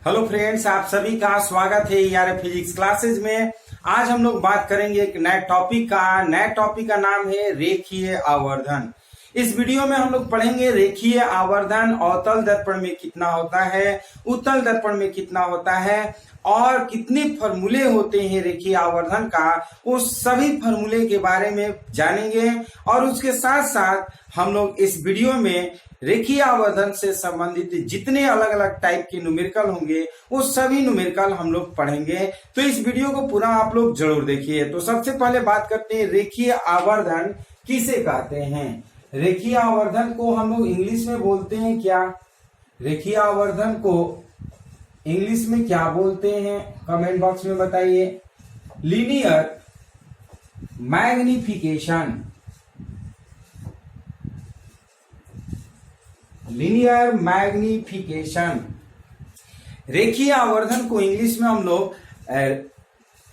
Hello friends, आप सभी का स्वागत है यार फिजिक्स क्लासेज में। आज हम लोग बात करेंगे एक नए टॉपिक का नाम है रेखीय आवर्धन। इस वीडियो में हम लोग पढ़ेंगे रेखीय आवर्धन अवतल दर्पण में कितना होता है, उत्तल दर्पण में कितना होता है और कितने फॉर्मूले होते हैं रेखीय आवर्धन का। उस सभी फॉर्मूले के बारे में जानेंगे और उसके साथ साथ हम लोग इस वीडियो में रेखीय आवर्धन से संबंधित जितने अलग अलग टाइप के न्यूमेरिकल होंगे वो सभी न्यूमेरिकल हम लोग पढ़ेंगे। तो इस वीडियो को पूरा आप लोग जरूर देखिए। तो सबसे पहले बात करते हैं रेखीय आवर्धन किसे कहते हैं। रेखीय आवर्धन को हम लोग इंग्लिश में बोलते हैं क्या? रेखीय आवर्धन को इंग्लिश में क्या बोलते हैं कमेंट बॉक्स में बताइए। Linear magnification, linear magnification. रेखीय आवर्धन को इंग्लिश में हम लोग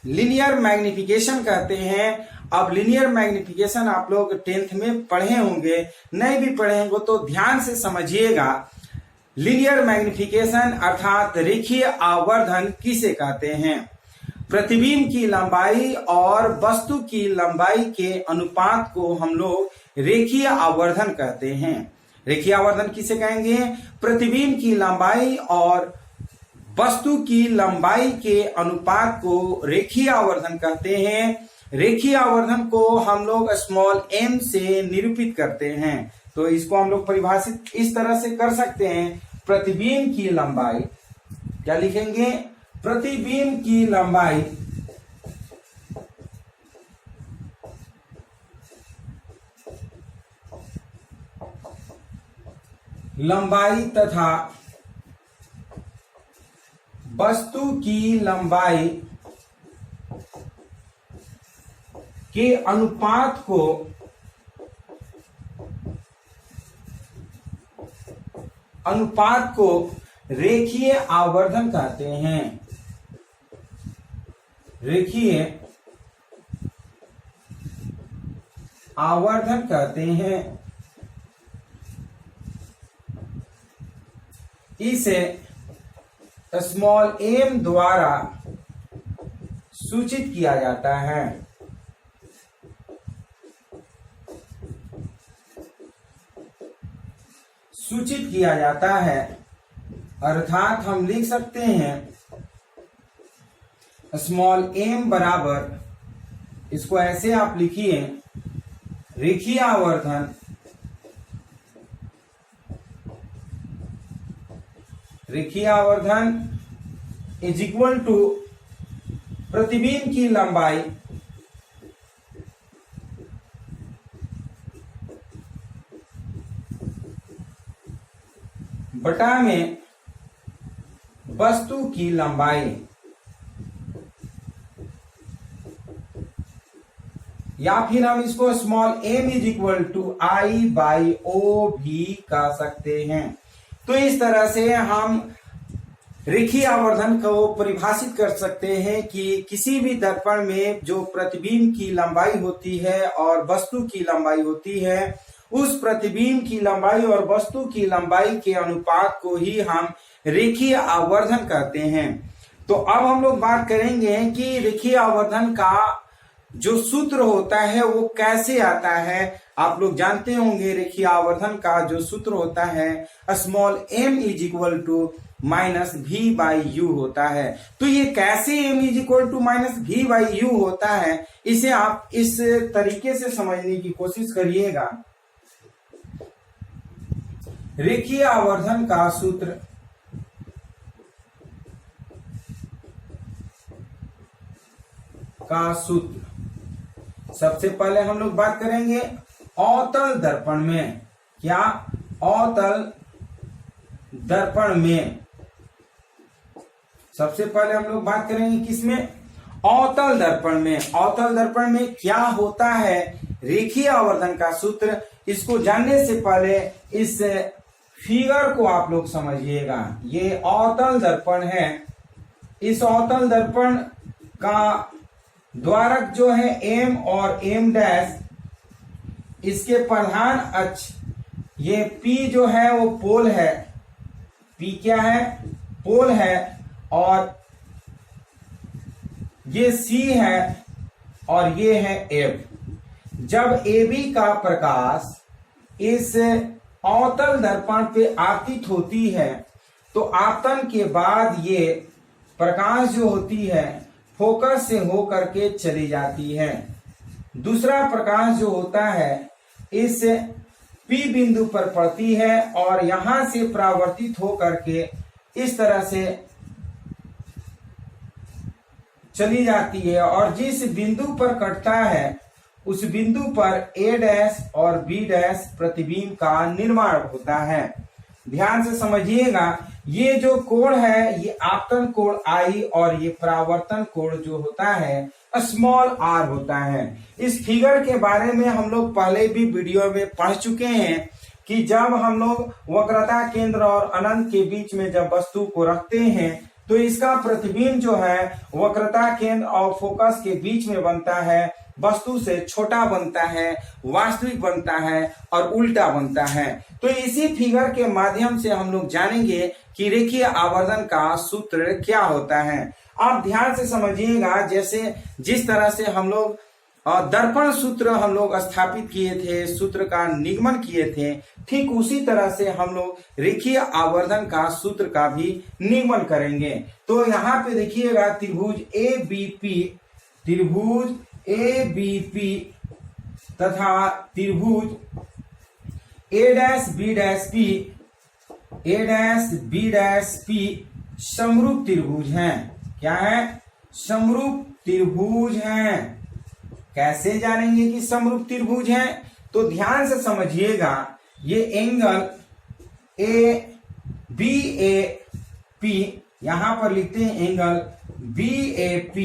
लीनियर मैग्निफिकेशन कहते हैं। अब लीनियर मैग्निफिकेशन आप लोग 10th में पढ़े होंगे, नहीं भी पढ़े होंगे तो ध्यान से समझिएगा। लीनियर मैग्निफिकेशन अर्थात रेखीय आवर्धन किसे कहते हैं? प्रतिबिंब की लंबाई और वस्तु की लंबाई के अनुपात को हम लोग रेखीय आवर्धन कहते हैं। रेखीय आवर्धन किसे कहेंगे? प्रतिबिंब की लंबाई और वस्तु की लंबाई के अनुपात को रेखीय आवर्धन कहते हैं। रेखीय आवर्धन को हम लोग स्मॉल m से निरूपित करते हैं। तो इसको हम लोग परिभाषित इस तरह से कर सकते हैं। प्रतिबिंब की लंबाई, क्या लिखेंगे? प्रतिबिंब की लंबाई तथा वस्तु की लंबाई के अनुपात को रेखीय आवर्धन कहते हैं। रेखीय आवर्धन कहते हैं। इसे स्मॉल m द्वारा सूचित किया जाता है। अर्थात हम लिख सकते हैं स्मॉल m बराबर, इसको ऐसे आप लिखिए, रेखीय आवर्धन इज इक्वल टू प्रतिबिंब की लंबाई बटा में वस्तु की लंबाई, या फिर हम इसको small m is equal to I by O भी कह सकते हैं। तो इस तरह से हम रेखीय आवर्धन को परिभाषित कर सकते हैं कि किसी भी दर्पण में जो प्रतिबिंब की लंबाई होती है और वस्तु की लंबाई होती है, उस प्रतिबिंब की लंबाई और वस्तु की लंबाई के अनुपात को ही हम रेखीय आवर्धन कहते हैं। तो अब हम लोग बात करेंगे कि रेखीय आवर्धन का जो सूत्र होता है वो कैसे आता है। आप लोग जानते होंगे रेखीय आवर्धन का जो सूत्र होता है small m is equal to minus v by U होता है। तो ये कैसे m is equal to minus v by U होता है, इसे आप इस तरीके से समझने की कोशिश करिएगा। रेखीय आवर्धन का सूत्र सबसे पहले हम लोग बात करेंगे अवतल दर्पण में। क्या? अवतल दर्पण में सबसे पहले हम लोग बात करेंगे किसमें? अवतल दर्पण में। अवतल दर्पण में क्या होता है रेखीय आवर्धन का सूत्र, इसको जानने से पहले इस फिगर को आप लोग समझिएगा। ये अवतल दर्पण है। इस अवतल दर्पण का द्वारक जो है m और m डैश, इसके प्रधान अक्ष ये P जो है वो पोल है। P क्या है? पोल है। और ये C है और ये है F। जब AB का प्रकाश इस अवतल दर्पण पे आपतित होती है तो आपतन के बाद ये प्रकाश जो होती है फोकस से होकर के चली जाती है। दूसरा प्रकाश जो होता है इस P बिंदु पर पड़ती है और यहां से परावर्तित होकर के इस तरह से चली जाती है और जिस बिंदु पर कटता है उस बिंदु पर A' और B' प्रतिबिंब का निर्माण होता है। ध्यान से समझिएगा, ये जो कोण है ये आपतन कोण I और ये परावर्तन कोण जो होता है स्मॉल r होता है। इस फिगर के बारे में हम लोग पहले भी वीडियो में पढ़ चुके हैं कि जब हम लोग वक्रता केंद्र और अनंत के बीच में जब वस्तु को रखते हैं तो इसका प्रतिबिंब जो है वक्रता केंद्र और फोकस के बीच में बनता है, वस्तु से छोटा बनता है, वास्तविक बनता है और उल्टा बनता है। तो इसी फिगर के माध्यम से हम लोग जानेंगे कि रेखीय आवर्धन का सूत्र क्या होता है। आप ध्यान से समझिएगा, जैसे जिस तरह से हम लोग दर्पण सूत्र हम लोग स्थापित किए थे, सूत्र का निगमन किए थे, ठीक उसी तरह से हम लोग रेखीय आवर्धन का सूत्र का भी निगमन करेंगे। तो यहाँ पे देखिएगा त्रिभुज ABP तथा त्रिभुज A'B'P समरूप त्रिभुज हैं। क्या है? समरूप त्रिभुज हैं। कैसे जानेंगे कि समरूप त्रिभुज हैं? तो ध्यान से समझिएगा, ये एंगल BAP यहां पर लिखते हैं एंगल BAP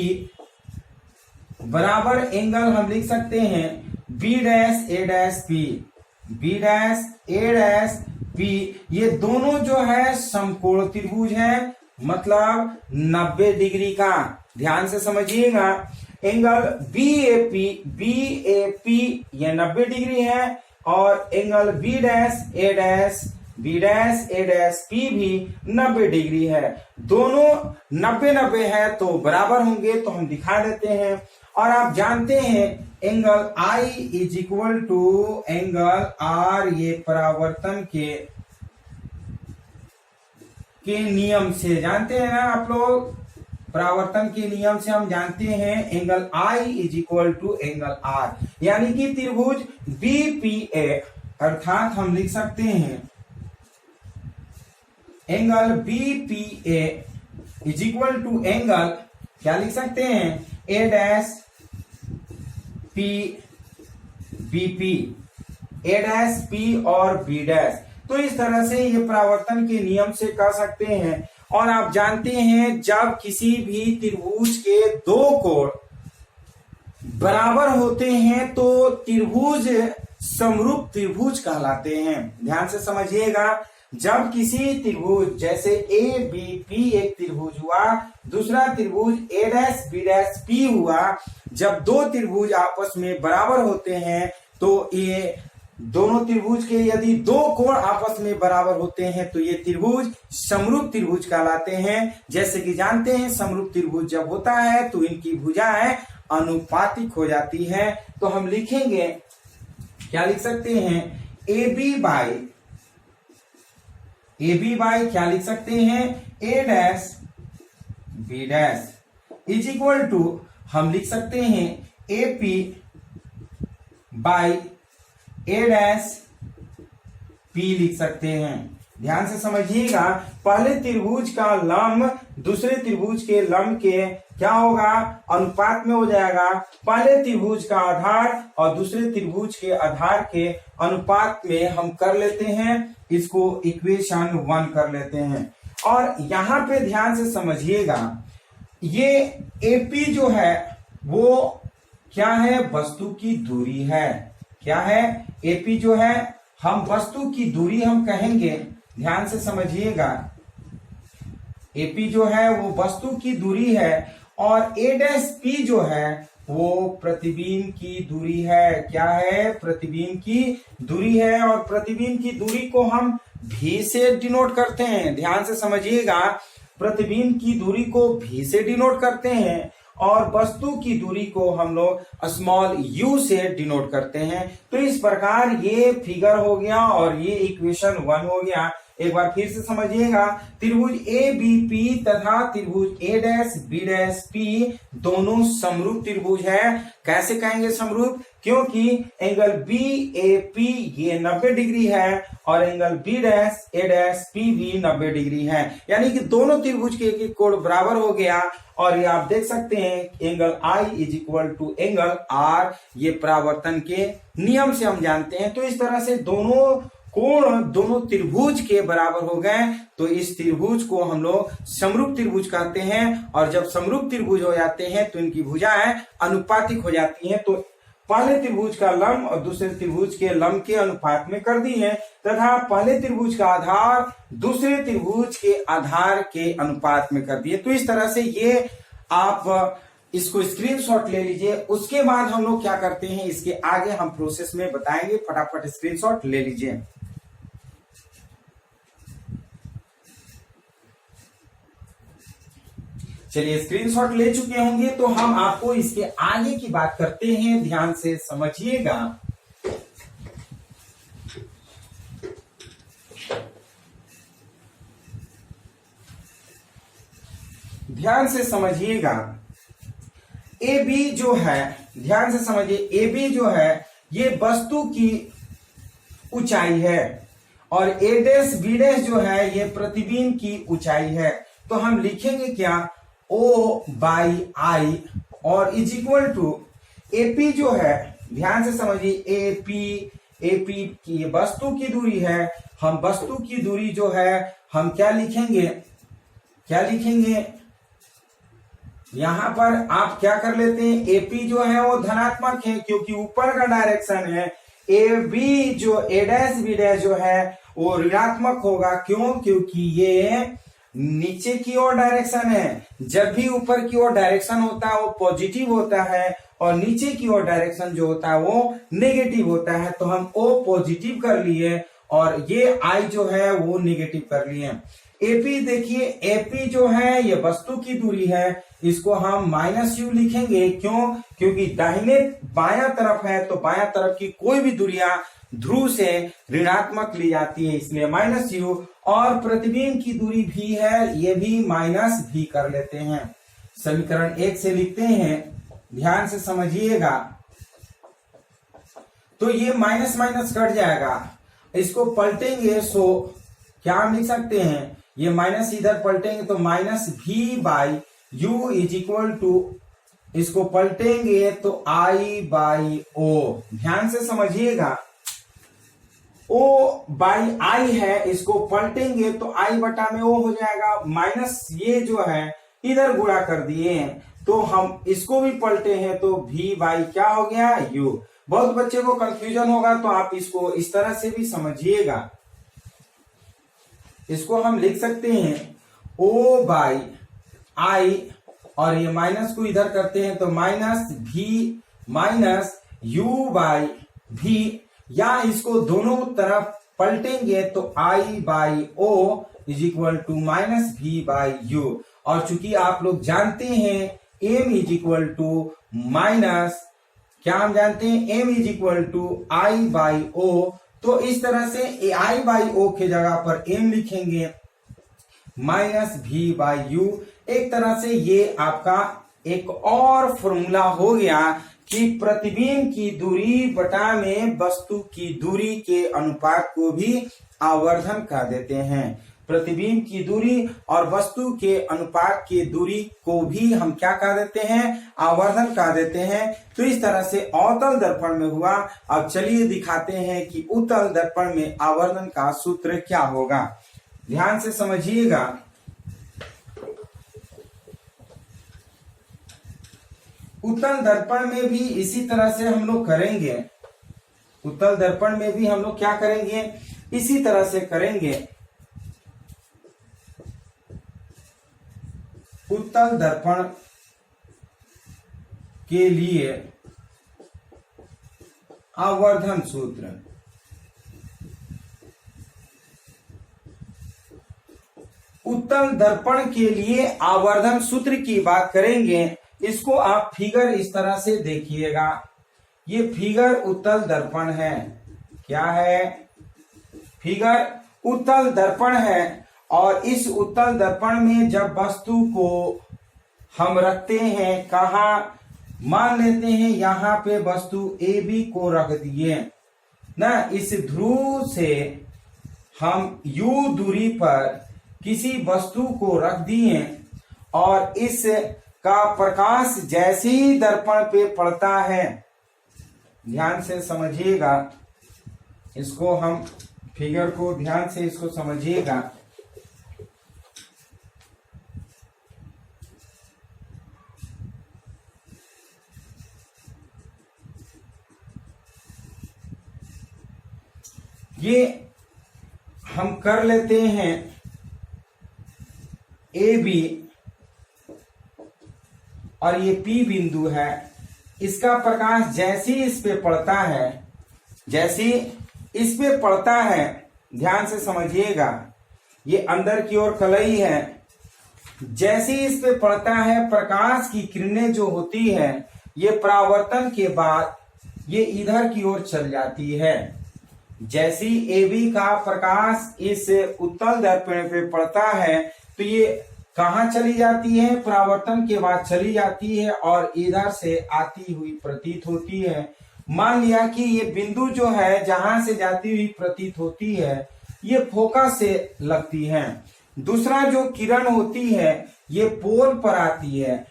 बराबर एंगल हम लिख सकते हैं B'A'P। ये दोनों जो है समकोण त्रिभुज है, मतलब 90 डिग्री का। ध्यान से समझिएगा, एंगल BAP ये 90 डिग्री है और एंगल B'A'P भी 90 डिग्री है। दोनों 90-90 है तो बराबर होंगे, तो हम दिखा देते हैं। और आप जानते हैं angle I is equal to angle R, ये परावर्तन के नियम से जानते हैं ना आप लोग। परावर्तन के नियम से हम जानते हैं angle I is equal to angle R, यानी कि त्रिभुज BPA अर्थात हम लिख सकते हैं angle BPA is equal to angle, क्या लिख सकते हैं, A'P और B'। तो इस तरह से ये परावर्तन के नियम से कर सकते हैं। और आप जानते हैं जब किसी भी त्रिभुज के दो कोण बराबर होते हैं तो त्रिभुज समरूप त्रिभुज कहलाते हैं। ध्यान से समझिएगा, जब किसी त्रिभुज जैसे ABP एक त्रिभुज हुआ, दूसरा त्रिभुज A'B'P हुआ, जब दो त्रिभुज आपस में बराबर होते हैं तो ये दोनों त्रिभुज के यदि दो कोण आपस में बराबर होते हैं तो ये त्रिभुज समरूप त्रिभुज कहलाते हैं। जैसे कि जानते हैं समरूप त्रिभुज जब होता है तो इनकी भुजाएं अनुपातिक हो जाती है। तो हम लिखेंगे, क्या लिख सकते हैं, AB बाई क्या लिख सकते हैं, A'B' इज इक्वल टू हम लिख सकते हैं AP बाई A'P लिख सकते हैं। ध्यान से समझिएगा, पहले त्रिभुज का लंब दूसरे त्रिभुज के लंब के क्या होगा, अनुपात में हो जाएगा। पहले त्रिभुज का आधार और दूसरे त्रिभुज के आधार के अनुपात में हम कर लेते हैं, इसको इक्वेशन 1 कर लेते हैं। और यहाँ पे ध्यान से समझिएगा, ये AP जो है वो क्या है, वस्तु की दूरी है। क्या है, AP जो है हम वस्तु की दूरी हम कहेंगे। ध्यान से समझिएगा, AP जो है वो वस्तु की दूरी है और A'P जो है वो प्रतिबिंब की दूरी है। क्या है, प्रतिबिंब की दूरी है और प्रतिबिंब की दूरी को हम V से डिनोट करते हैं। ध्यान से समझिएगा, प्रतिबिंब की दूरी को भी से डिनोट करते हैं और वस्तु की दूरी को हम लोग स्मॉल u से डिनोट करते हैं। तो इस प्रकार ये फिगर हो गया और ये इक्वेशन 1 हो गया। एक बार फिर से समझिएगा, त्रिभुज ए बी पी तथा त्रिभुज ए डैश बी डैश पी दोनों समरूप त्रिभुज है। कैसे कहेंगे समरूप? क्योंकि एंगल बी ए पी ये 90 डिग्री है और एंगल बी डैश ए डैश पी भी 90 डिग्री है, यानी कि दोनों त्रिभुज के एक कोण बराबर हो गया। और ये आप देख सकते हैं angle I is equal to angle R, ये परावर्तन के नियम से हम जानते हैं। तो इस तरह से दोनों कोण दोनों त्रिभुज के बराबर हो गए, तो इस त्रिभुज को हम लोग समरूप त्रिभुज कहते हैं। और जब समरूप त्रिभुज हो जाते हैं तो इनकी भुजाएं अनुपातिक हो जाती हैं। तो पहले त्रिभुज का लंब और दूसरे त्रिभुज के लंब के अनुपात में कर दी है, तथा पहले त्रिभुज का आधार दूसरे त्रिभुज के आधार के अनुपात में कर दिए। तो इस तरह से ये आप इसको स्क्रीनशॉट ले लीजिए। उसके बाद हम लोग क्या करते हैं, इसके आगे हम प्रोसेस में बताएंगे। फटाफट स्क्रीनशॉट ले लीजिए। चलिए, स्क्रीनशॉट ले चुके होंगे तो हम आपको इसके आगे की बात करते हैं, ध्यान से समझिएगा। ध्यान से समझिएगा। ए बी जो है, ध्यान से समझिए, ए बी जो है ये वस्तु की ऊंचाई है और ए डैश बी डैश जो है ये प्रतिबिंब की ऊंचाई है। तो हम लिखेंगे क्या, O बाई आई और इज इक्वल टू एपी जो है, ध्यान से समझिए, एपी की वस्तु की दूरी है। हम वस्तु की दूरी जो है हम क्या लिखेंगे, यहां पर आप क्या कर लेते हैं, एपी जो है वो धनात्मक है क्योंकि ऊपर का डायरेक्शन है। ए बी जो ए डैश बी डैश जो है वो ऋणात्मक होगा। क्यों? क्योंकि ये नीचे की ओर डायरेक्शन है। जब भी ऊपर की ओर डायरेक्शन होता है वो पॉजिटिव होता है और नीचे की ओर डायरेक्शन जो होता है वो नेगेटिव होता है। तो हम ओ पॉजिटिव कर लिए और ये आई जो है वो नेगेटिव कर लिए। एपी देखिए, एपी जो है ये वस्तु की दूरी है, इसको हम माइनस यू लिखेंगे। क्यों? क्योंकि दाहिने बायां तरफ है तो बायां तरफ की कोई भी दूरियां ध्रुव से ऋणात्मक ली जाती है, इसलिए माइनस यू। और प्रतिबिंब की दूरी भी है, ये भी माइनस भी कर लेते हैं। समीकरण 1 से लिखते हैं, ध्यान से समझिएगा। तो ये माइनस माइनस कट जाएगा, इसको पलटेंगे सो क्या हम लिख सकते हैं, ये माइनस इधर पलटेंगे तो minus V by U is equal to, इसको पलटेंगे तो आई बाई ओ। ध्यान से समझिएगा, ओ बाई आई है, इसको पलटेंगे तो आई बटा में ओ हो जाएगा। माइनस ये जो है इधर गुणा कर दिए हैं तो हम इसको भी पलटे हैं तो भी बाई क्या हो गया, यू। बहुत बच्चे को कंफ्यूजन होगा तो आप इसको इस तरह से भी समझिएगा। इसको हम लिख सकते हैं ओ बाई आई और ये माइनस को इधर करते हैं तो माइनस भी माइनस यू बाई भी, या इसको दोनों तरफ पलटेंगे तो I by O is equal to minus V by U. और चूंकि आप लोग जानते हैं M is equal to minus, क्या हम जानते हैं, M is equal to I by O. तो इस तरह से आई बाई ओ के जगह पर एम लिखेंगे माइनस भी बाई यू। एक तरह से ये आपका एक और फॉर्मूला हो गया कि प्रतिबिंब की दूरी बटा में वस्तु की दूरी के अनुपात को भी आवर्धन कह देते हैं। प्रतिबिंब की दूरी और वस्तु के अनुपात की दूरी को भी हम क्या कह देते हैं, आवर्धन कह देते हैं। तो इस तरह से अवतल दर्पण में हुआ। अब चलिए दिखाते हैं कि उत्तल दर्पण में आवर्धन का सूत्र क्या होगा। ध्यान से समझिएगा। उत्तल दर्पण में भी इसी तरह से हम लोग करेंगे। उत्तल दर्पण में भी हम लोग क्या करेंगे, इसी तरह से करेंगे। उत्तल दर्पण के लिए आवर्धन सूत्र, उत्तल दर्पण के लिए आवर्धन सूत्र की बात करेंगे। इसको आप फिगर इस तरह से देखिएगा। ये फिगर उत्तल दर्पण है। क्या है? फिगर उत्तल दर्पण है। और इस उत्तल दर्पण में जब वस्तु को हम रखते हैं, कहा मान लेते हैं यहां पे वस्तु ए बी को रख दिए ना, इस ध्रुव से हम u दूरी पर किसी वस्तु को रख दिए और इस का प्रकाश जैसे ही दर्पण पे पड़ता है, ध्यान से समझिएगा इसको, हम फिगर को ध्यान से इसको समझिएगा। ये हम कर लेते हैं ए बी और ये पी बिंदु है। इसका प्रकाश जैसे ही इस पे पड़ता है, जैसे इस पे पड़ता है, ध्यान से समझिएगा, ये अंदर की ओर कलई है। जैसे ही इस पे पड़ता है, प्रकाश की किरणें जो होती है ये परावर्तन के बाद ये इधर की ओर चल जाती है। जैसे ही AB का प्रकाश इस उत्तल दर्पण पे पड़ता है तो ये कहाँ चली जाती है? परावर्तन के बाद चली जाती है और इधर से आती हुई प्रतीत होती है। मान लिया कि ये बिंदु जो है जहां से जाती हुई प्रतीत होती है ये फोकस से लगती है। दूसरा जो किरण होती है ये पोल पर आती है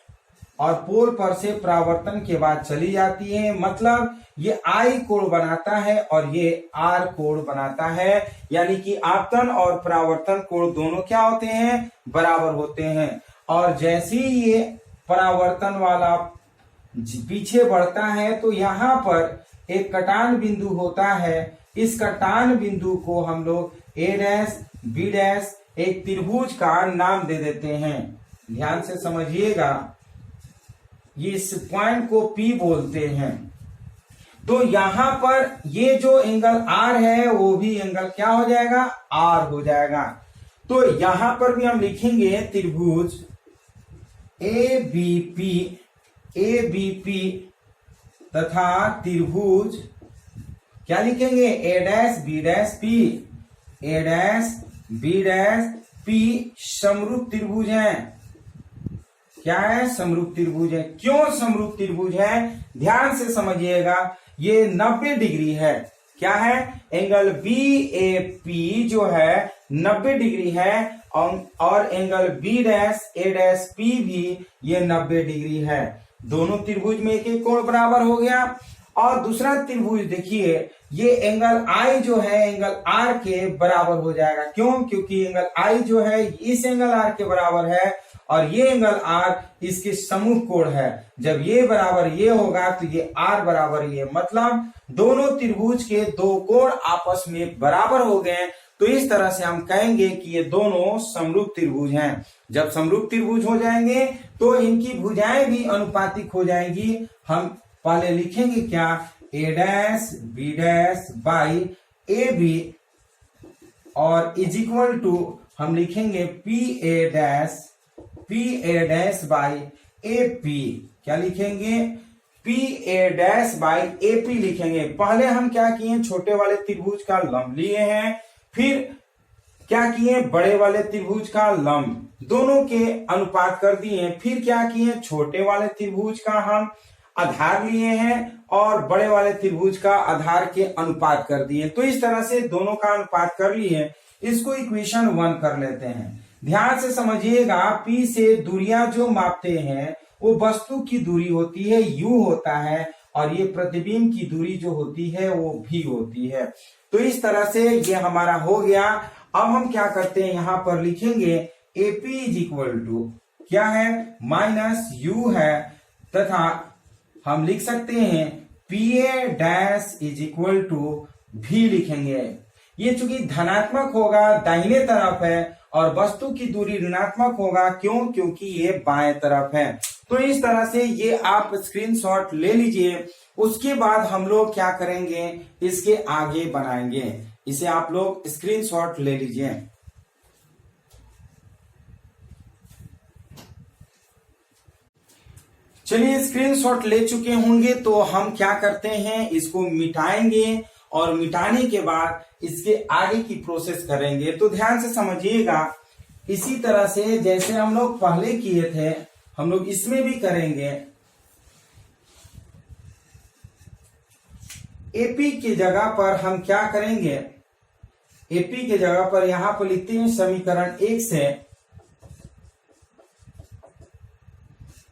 और पोल पर से परावर्तन के बाद चली जाती है। मतलब ये I कोण बनाता है और ये R कोण बनाता है, यानी कि आपतन और परावर्तन कोण दोनों क्या होते हैं? बराबर होते हैं। और जैसे ही ये परावर्तन वाला पीछे बढ़ता है तो यहाँ पर एक कटान बिंदु होता है। इस कटान बिंदु को हम लोग A' B' एक त्रिभुज का नाम दे देते हैं। ध्यान से समझिएगा, ये इस पॉइंट को P बोलते हैं। तो यहां पर ये जो एंगल R है वो भी एंगल क्या हो जाएगा? R हो जाएगा। तो यहां पर भी हम लिखेंगे त्रिभुज ABP तथा त्रिभुज क्या लिखेंगे? A', B', समरूप त्रिभुज है। क्या है? समरूप त्रिभुज है। क्यों समरूप त्रिभुज है? ध्यान से समझिएगा, ये 90 डिग्री है। क्या है? एंगल BAP जो है 90 डिग्री है और एंगल B', भी ये 90 डिग्री है। दोनों त्रिभुज में एक एक कोण बराबर हो गया। और दूसरा त्रिभुज देखिए, ये एंगल I जो है एंगल R के बराबर हो जाएगा। क्यों? क्योंकि एंगल I जो है इस एंगल R के बराबर है और ये एंगल R इसके समूह कोण है। जब ये बराबर ये होगा तो ये R बराबर ये, मतलब दोनों त्रिभुज के दो कोण आपस में बराबर हो गए। तो इस तरह से हम कहेंगे कि ये दोनों समरूप त्रिभुज हैं। जब समरूप त्रिभुज हो जाएंगे तो इनकी भुजाएं भी अनुपातिक हो जाएंगी। हम पहले लिखेंगे क्या? A' B' बाई AB और इज इक्वल टू हम लिखेंगे PA' बाई AP। क्या लिखेंगे? PA' बाई AP लिखेंगे। पहले हम क्या किए? छोटे वाले त्रिभुज का लंब लिए हैं, फिर क्या किए? बड़े वाले त्रिभुज का लंब, दोनों के अनुपात कर दिए। फिर क्या किए? छोटे वाले त्रिभुज का हम आधार लिए हैं और बड़े वाले त्रिभुज का आधार के अनुपात कर दिए। तो इस तरह से दोनों का अनुपात कर लिए। इसको इक्वेशन 1 कर लेते हैं। ध्यान से समझिएगा, P से दूरियां जो मापते हैं वो वस्तु की दूरी होती है U होता है और ये प्रतिबिंब की दूरी जो होती है वो V होती है। तो इस तरह से ये हमारा हो गया। अब हम क्या करते हैं, यहां पर लिखेंगे AP इज इक्वल टू क्या है? माइनस U है, तथा हम लिख सकते हैं PA' is equal to V लिखेंगे। ये चूंकि धनात्मक होगा, दाहिने तरफ है, और वस्तु की दूरी ऋणात्मक होगा। क्यों? क्योंकि ये बाएं तरफ है। तो इस तरह से ये आप स्क्रीनशॉट ले लीजिए। उसके बाद हम लोग क्या करेंगे, इसके आगे बनाएंगे। इसे आप लोग स्क्रीनशॉट ले लीजिए। चलिए स्क्रीनशॉट ले चुके होंगे, तो हम क्या करते हैं, इसको मिटाएंगे और मिटाने के बाद इसके आगे की प्रोसेस करेंगे। तो ध्यान से समझिएगा, इसी तरह से जैसे हम लोग पहले किए थे हम लोग इसमें भी करेंगे। एपी की जगह पर हम क्या करेंगे, एपी के जगह पर यहां पर लिखते हैं समीकरण 1 से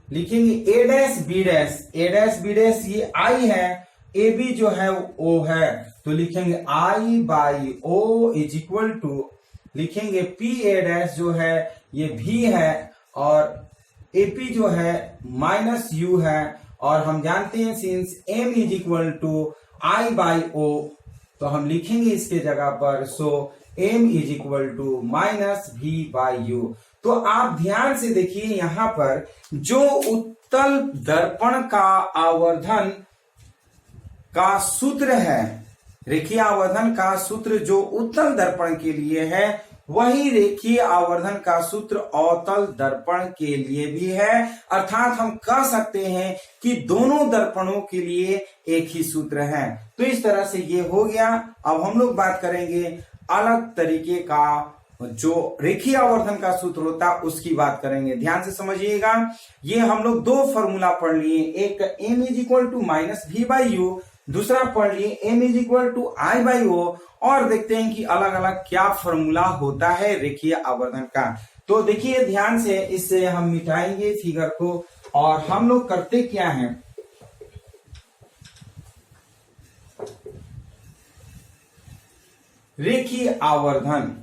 लिखेंगे ए डैश बी डैश, ए डैश बी डैश ये आई है, ए बी जो है ओ है, तो लिखेंगे I by O is equal to, लिखेंगे पी ए डैश जो है ये भी है और एपी जो है माइनस यू है, और हम जानते हैं since M is equal to I by O, तो हम लिखेंगे इसके जगह पर so M is equal to minus V by U. तो आप ध्यान से देखिए, यहां पर जो उत्तल दर्पण का आवर्धन का सूत्र है, रेखीय आवर्धन का सूत्र जो उत्तल दर्पण के लिए है, वही रेखीय आवर्धन का सूत्र अवतल दर्पण के लिए भी है। अर्थात हम कह सकते हैं कि दोनों दर्पणों के लिए एक ही सूत्र है। तो इस तरह से ये हो गया। अब हम लोग बात करेंगे अलग तरीके का, जो रेखीय आवर्धन का सूत्र होता है उसकी बात करेंगे। ध्यान से समझिएगा, ये हम लोग दो फॉर्मूला पढ़ लिए, एक M is equal to minus V by U, दूसरा पढ़ लिए M is equal to I by O, और देखते हैं कि अलग अलग क्या फॉर्मूला होता है रेखीय आवर्धन का। तो देखिए ध्यान से, इससे हम मिटाएंगे फिगर को, और हम लोग करते क्या है, रेखीय आवर्धन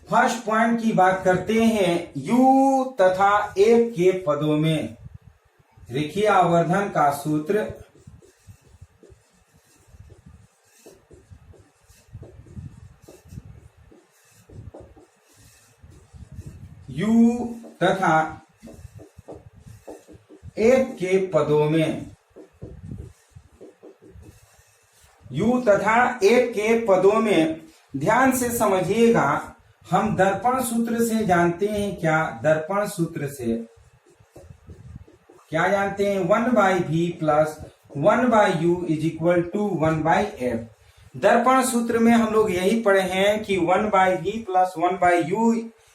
फर्स्ट पॉइंट की बात करते हैं, u तथा f के पदों में रेखीय आवर्धन का सूत्र u तथा f के पदों में, u तथा f के पदों में ध्यान से समझिएगा, हम दर्पण सूत्र से जानते हैं क्या, दर्पण सूत्र से क्या जानते हैं, 1 by V plus 1 by U is equal to 1 by F. दर्पण सूत्र में हम लोग यही पढ़े हैं कि 1 by V plus 1 by U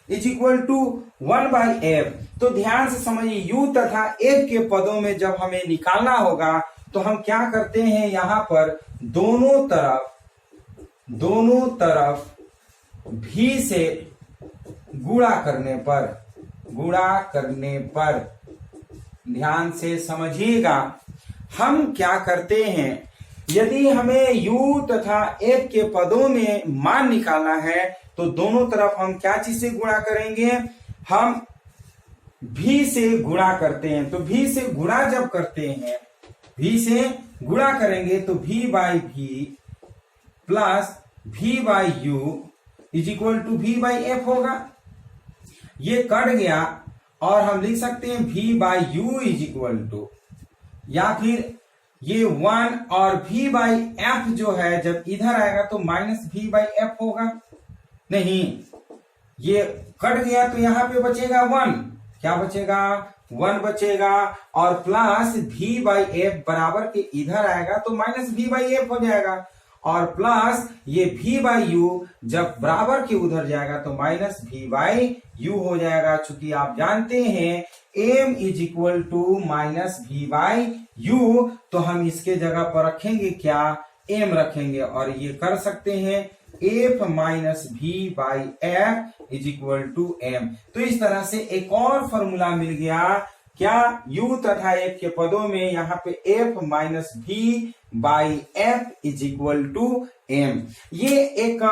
is equal to 1 by F. तो ध्यान से समझिए, यू तथा एफ के पदों में जब हमें निकालना होगा तो हम क्या करते हैं, यहां पर दोनों तरफ भी से गुणा करने पर ध्यान से समझिएगा, हम क्या करते हैं, यदि हमें u तथा f के पदों में मान निकालना है तो दोनों तरफ हम क्या चीज से गुणा करेंगे, हम v से गुणा करते हैं। तो v से गुणा जब करते हैं, v से गुणा करेंगे तो v by v plus v by u is equal to v by F होगा। ये कट गया और हम लिख सकते हैं v by U is equal to, या फिर ये 1 और v बाई एफ जो है जब इधर आएगा तो माइनस v बाई एफ होगा। नहीं, ये कट गया तो यहां पे बचेगा 1, क्या बचेगा, 1 बचेगा, और प्लस v बाई एफ बराबर के इधर आएगा तो माइनस v बाई एफ हो जाएगा, और प्लस ये v बाई यू जब बराबर के उधर जाएगा तो माइनस v बाई यू हो जाएगा। चूंकि आप जानते हैं m is equal to minus v by U, तो हम इसके जगह पर रखेंगे क्या, m रखेंगे, और ये कर सकते हैं f minus v by F is equal to m। तो इस तरह से एक और फॉर्मूला मिल गया, क्या, u तथा f के पदों में यहाँ पे f minus v by F is equal to m। ये एक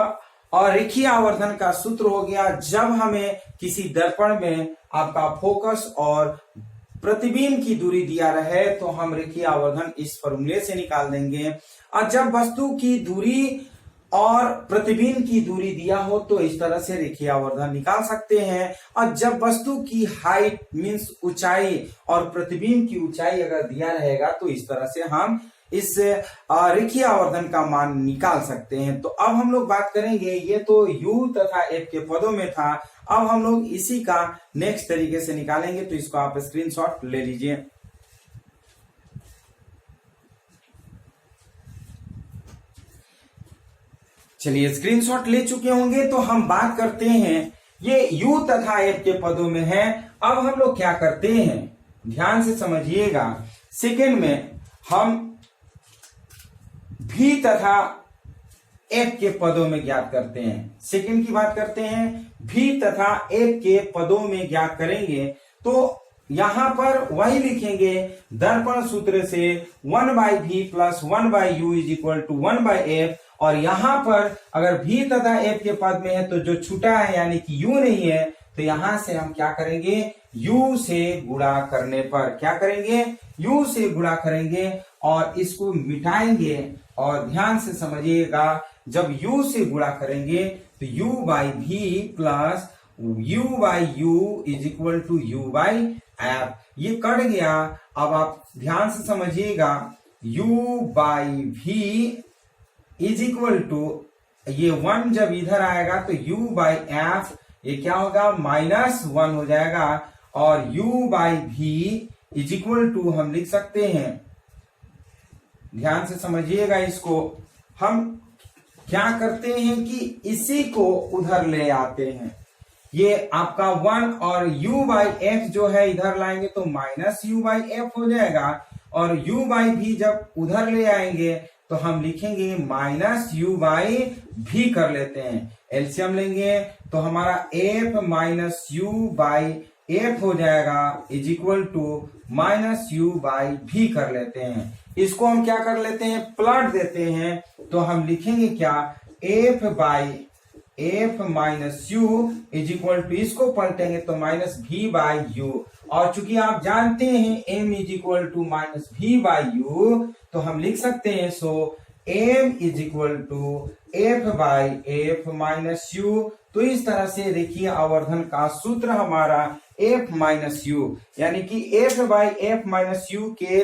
और रेखीय आवर्धन का सूत्र हो गया। जब हमें किसी दर्पण में आपका फोकस और प्रतिबिंब की दूरी दिया रहे तो हम रेखीय आवर्धन इस फॉर्मूले से निकाल देंगे, और जब वस्तु की दूरी और प्रतिबिंब की दूरी दिया हो तो इस तरह से रेखीय आवर्धन निकाल सकते हैं। और जब वस्तु की हाइट मीन्स ऊंचाई और प्रतिबिंब की ऊंचाई अगर दिया रहेगा तो इस तरह से हम इस रेखीय आवर्धन का मान निकाल सकते हैं। तो अब हम लोग बात करेंगे, ये तो u तथा f के पदों में था, अब हम लोग इसी का नेक्स्ट तरीके से निकालेंगे। तो इसको आप स्क्रीनशॉट ले लीजिए। चलिए स्क्रीनशॉट ले चुके होंगे। तो हम बात करते हैं, ये u तथा f के पदों में है। अब हम लोग क्या करते हैं, ध्यान से समझिएगा। सेकेंड में हम v तथा f के पदों में ज्ञात करते हैं। सेकेंड की बात करते हैं, v तथा f के पदों में ज्ञात करेंगे। तो यहां पर वही लिखेंगे दर्पण सूत्र से 1/v plus 1/u is equal to 1/f। और यहां पर अगर v तथा f के पद में है तो जो छूटा है यानी कि u नहीं है, तो यहां से हम क्या करेंगे, u से गुणा करने पर क्या करेंगे, u से गुणा करेंगे और इसको मिटाएंगे। और ध्यान से समझिएगा, जब u से गुणा करेंगे तो u/v plus u/u is equal to u/f, ये कट गया। अब आप ध्यान से समझिएगा, u/v इज इक्वल टू, ये 1 जब इधर आएगा तो u/f ये क्या होगा, -1 हो जाएगा। और u/v इज इक्वल टू हम लिख सकते हैं, ध्यान से समझिएगा, इसको हम क्या करते हैं कि इसी को उधर ले आते हैं। ये आपका 1 और u/f जो है इधर लाएंगे तो -u/f हो जाएगा। और u/v जब उधर ले आएंगे तो हम लिखेंगे -u/v कर लेते हैं। एलसीएम लेंगे तो हमारा f माइनस u/f हो जाएगा इज इक्वल टू -u/v कर लेते हैं। इसको हम क्या कर लेते हैं, प्लट देते हैं। तो हम लिखेंगे क्या, f minus u is equal to, इसको पलटेंगे तो -v/u। और चूंकि आप जानते हैं m is equal to -v/u, तो हम लिख सकते हैं so m is equal to f/f minus u। तो इस तरह से देखिए आवर्धन का सूत्र हमारा f माइनस u यानी कि f/f माइनस u के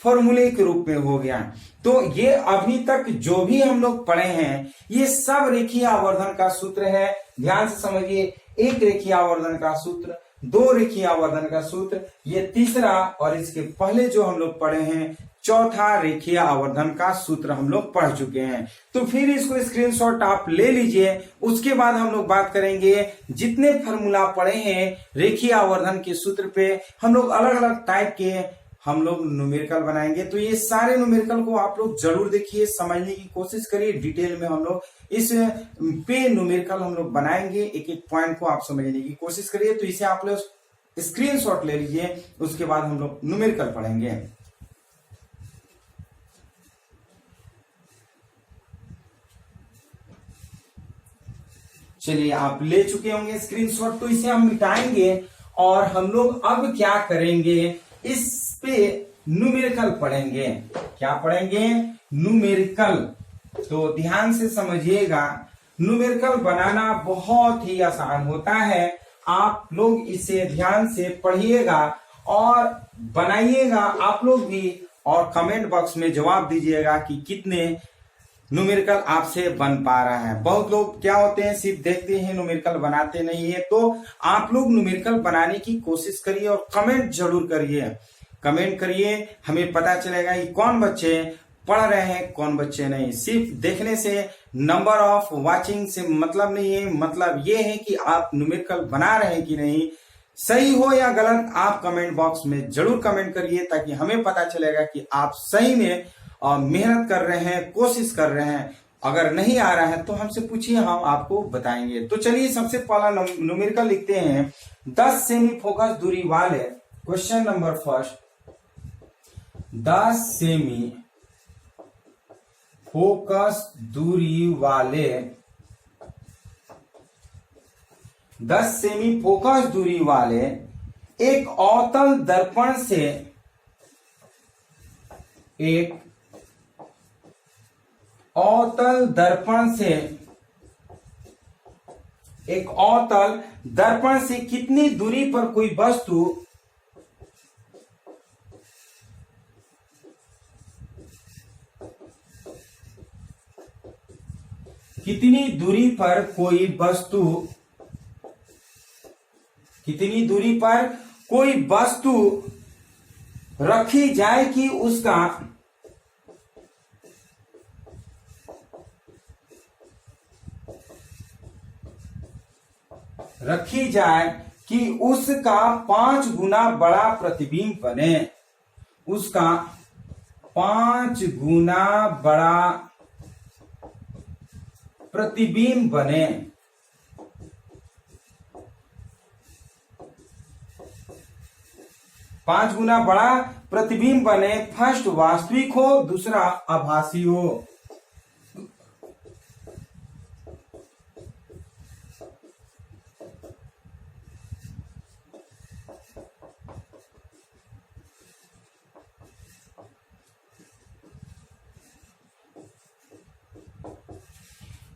फॉर्मूले के रूप में हो गया। तो ये अभी तक जो भी हम लोग पढ़े हैं ये सब रेखीय आवर्धन का सूत्र है। ध्यान से समझिए, एक रेखीय आवर्धन का सूत्र, 2 रेखीय आवर्धन का सूत्र, ये तीसरा, और इसके पहले जो हम लोग पढ़े हैं चौथा रेखीय आवर्धन का सूत्र हम लोग पढ़ चुके हैं। तो फिर इसको स्क्रीनशॉट आप ले लीजिए। उसके बाद हम लोग बात करेंगे, जितने फॉर्मूला पढ़े हैं रेखीय आवर्धन के सूत्र पे, हम लोग अलग अलग टाइप के हम लोग न्यूमेरिकल बनाएंगे। तो ये सारे न्यूमेरिकल को आप लोग जरूर देखिए, समझने की कोशिश करिए। डिटेल में हम लोग इस पे न्यूमेरिकल हम लोग बनाएंगे, एक एक पॉइंट को आप समझने की कोशिश करिए। तो इसे आप लोग स्क्रीनशॉट ले लीजिए, उसके बाद हम लोग न्यूमेरिकल पढ़ेंगे। चलिए आप ले चुके होंगे स्क्रीनशॉट, तो इसे हम मिटाएंगे और हम लोग अब क्या करेंगे, इस पे न्यूमेरिकल पढ़ेंगे। क्या पढ़ेंगे, न्यूमेरिकल। तो ध्यान से समझिएगा, न्यूमेरिकल बनाना बहुत ही आसान होता है। आप लोग इसे ध्यान से पढ़िएगा और बनाइएगा आप लोग भी, और कमेंट बॉक्स में जवाब दीजिएगा कि कितने न्यूमेरिकल आपसे बन पा रहा है। बहुत लोग क्या होते हैं, सिर्फ देखते हैं, न्यूमेरिकल बनाते नहीं है। तो आप लोग न्यूमेरिकल बनाने की कोशिश करिए और कमेंट जरूर करिए। कमेंट करिए, हमें पता चलेगा कि कौन बच्चे पढ़ रहे हैं, कौन बच्चे नहीं। सिर्फ देखने से, नंबर ऑफ वाचिंग से मतलब नहीं है, मतलब ये है कि आप न्यूमेरिकल बना रहे हैं कि नहीं। सही हो या गलत, आप कमेंट बॉक्स में जरूर कमेंट करिए, ताकि हमें पता चलेगा कि आप सही में मेहनत कर रहे हैं, कोशिश कर रहे हैं। अगर नहीं आ रहा है तो हमसे पूछिए, हम आपको बताएंगे। तो चलिए सबसे पहला न्यूमेरिकल लिखते हैं। 10 सेमी फोकस दूरी वाले, question number first, 10 semi focus दूरी वाले, 10 सेमी फोकस दूरी वाले एक अवतल दर्पण से, एक अवतल दर्पण से, एक अवतल दर्पण से कितनी दूरी पर कोई वस्तु कितनी दूरी पर कोई वस्तु, कितनी दूरी पर कोई वस्तु रखी जाए कि उसका रखी जाए कि उसका 5 गुना बड़ा प्रतिबिंब बने, उसका 5 गुना बड़ा प्रतिबिंब बने। पांच गुना बड़ा प्रतिबिंब बने। फर्स्ट वास्तविक हो, दूसरा आभासी हो।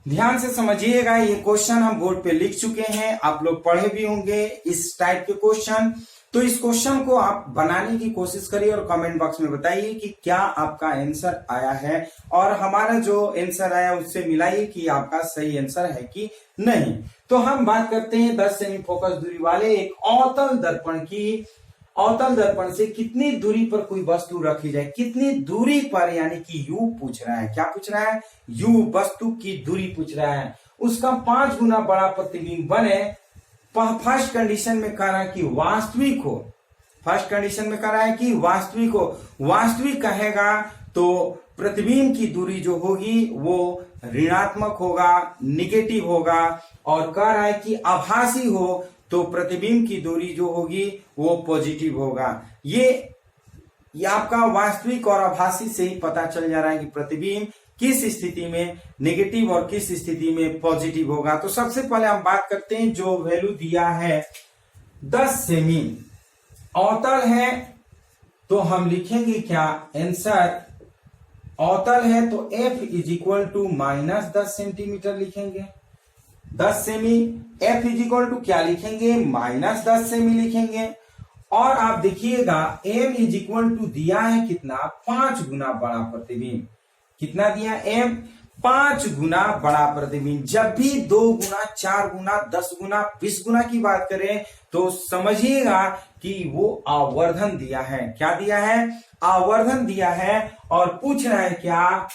ध्यान से समझिएगा, ये क्वेश्चन हम बोर्ड पे लिख चुके हैं, आप लोग पढ़े भी होंगे इस टाइप के क्वेश्चन। तो इस क्वेश्चन को आप बनाने की कोशिश करिए और कमेंट बॉक्स में बताइए कि क्या आपका आंसर आया है, और हमारा जो आंसर आया उससे मिलाइए कि आपका सही आंसर है कि नहीं। तो हम बात करते हैं 10 सेमी फोकस दूरी वाले एक अवतल दर्पण की। अवतल दर्पण से कितनी दूरी पर कोई वस्तु रखी जाए, कितनी दूरी पर, यानी कि यू पूछ रहा है। क्या पूछ रहा है? यू, वस्तु की दूरी पूछ रहा है। उसका 5 गुना बड़ा प्रतिबिंब बने। फर्स्ट कंडीशन में कह रहा है कि वास्तविक हो। फर्स्ट कंडीशन में कह रहा है कि वास्तविक हो। वास्तविक कहेगा तो प्रतिबिंब की दूरी जो होगी वो ऋणात्मक होगा, निगेटिव होगा। और कह रहा है कि आभासी हो तो प्रतिबिंब की दूरी जो होगी वो पॉजिटिव होगा। ये आपका वास्तविक और आभासी से ही पता चल जा रहा है कि प्रतिबिंब किस स्थिति में नेगेटिव और किस स्थिति में पॉजिटिव होगा। तो सबसे पहले हम बात करते हैं, जो वैल्यू दिया है 10 सेमी अवतल है, तो हम लिखेंगे क्या आंसर? अवतल है तो f is equal to -10 centimetre लिखेंगे। 10 सेमी, f इज इक्वल टू क्या लिखेंगे? -10 सेमी लिखेंगे। और आप देखिएगा m इज इक्वल टू दिया है कितना? 5 गुना बड़ा प्रतिबिंब। कितना दिया? m 5 गुना बड़ा प्रतिबिंब। जब भी 2 गुना, 4 गुना, 10 गुना, 20 गुना की बात करें तो समझिएगा कि वो आवर्धन दिया है। क्या दिया है? आवर्धन दिया है। और पूछ रहा है क्या?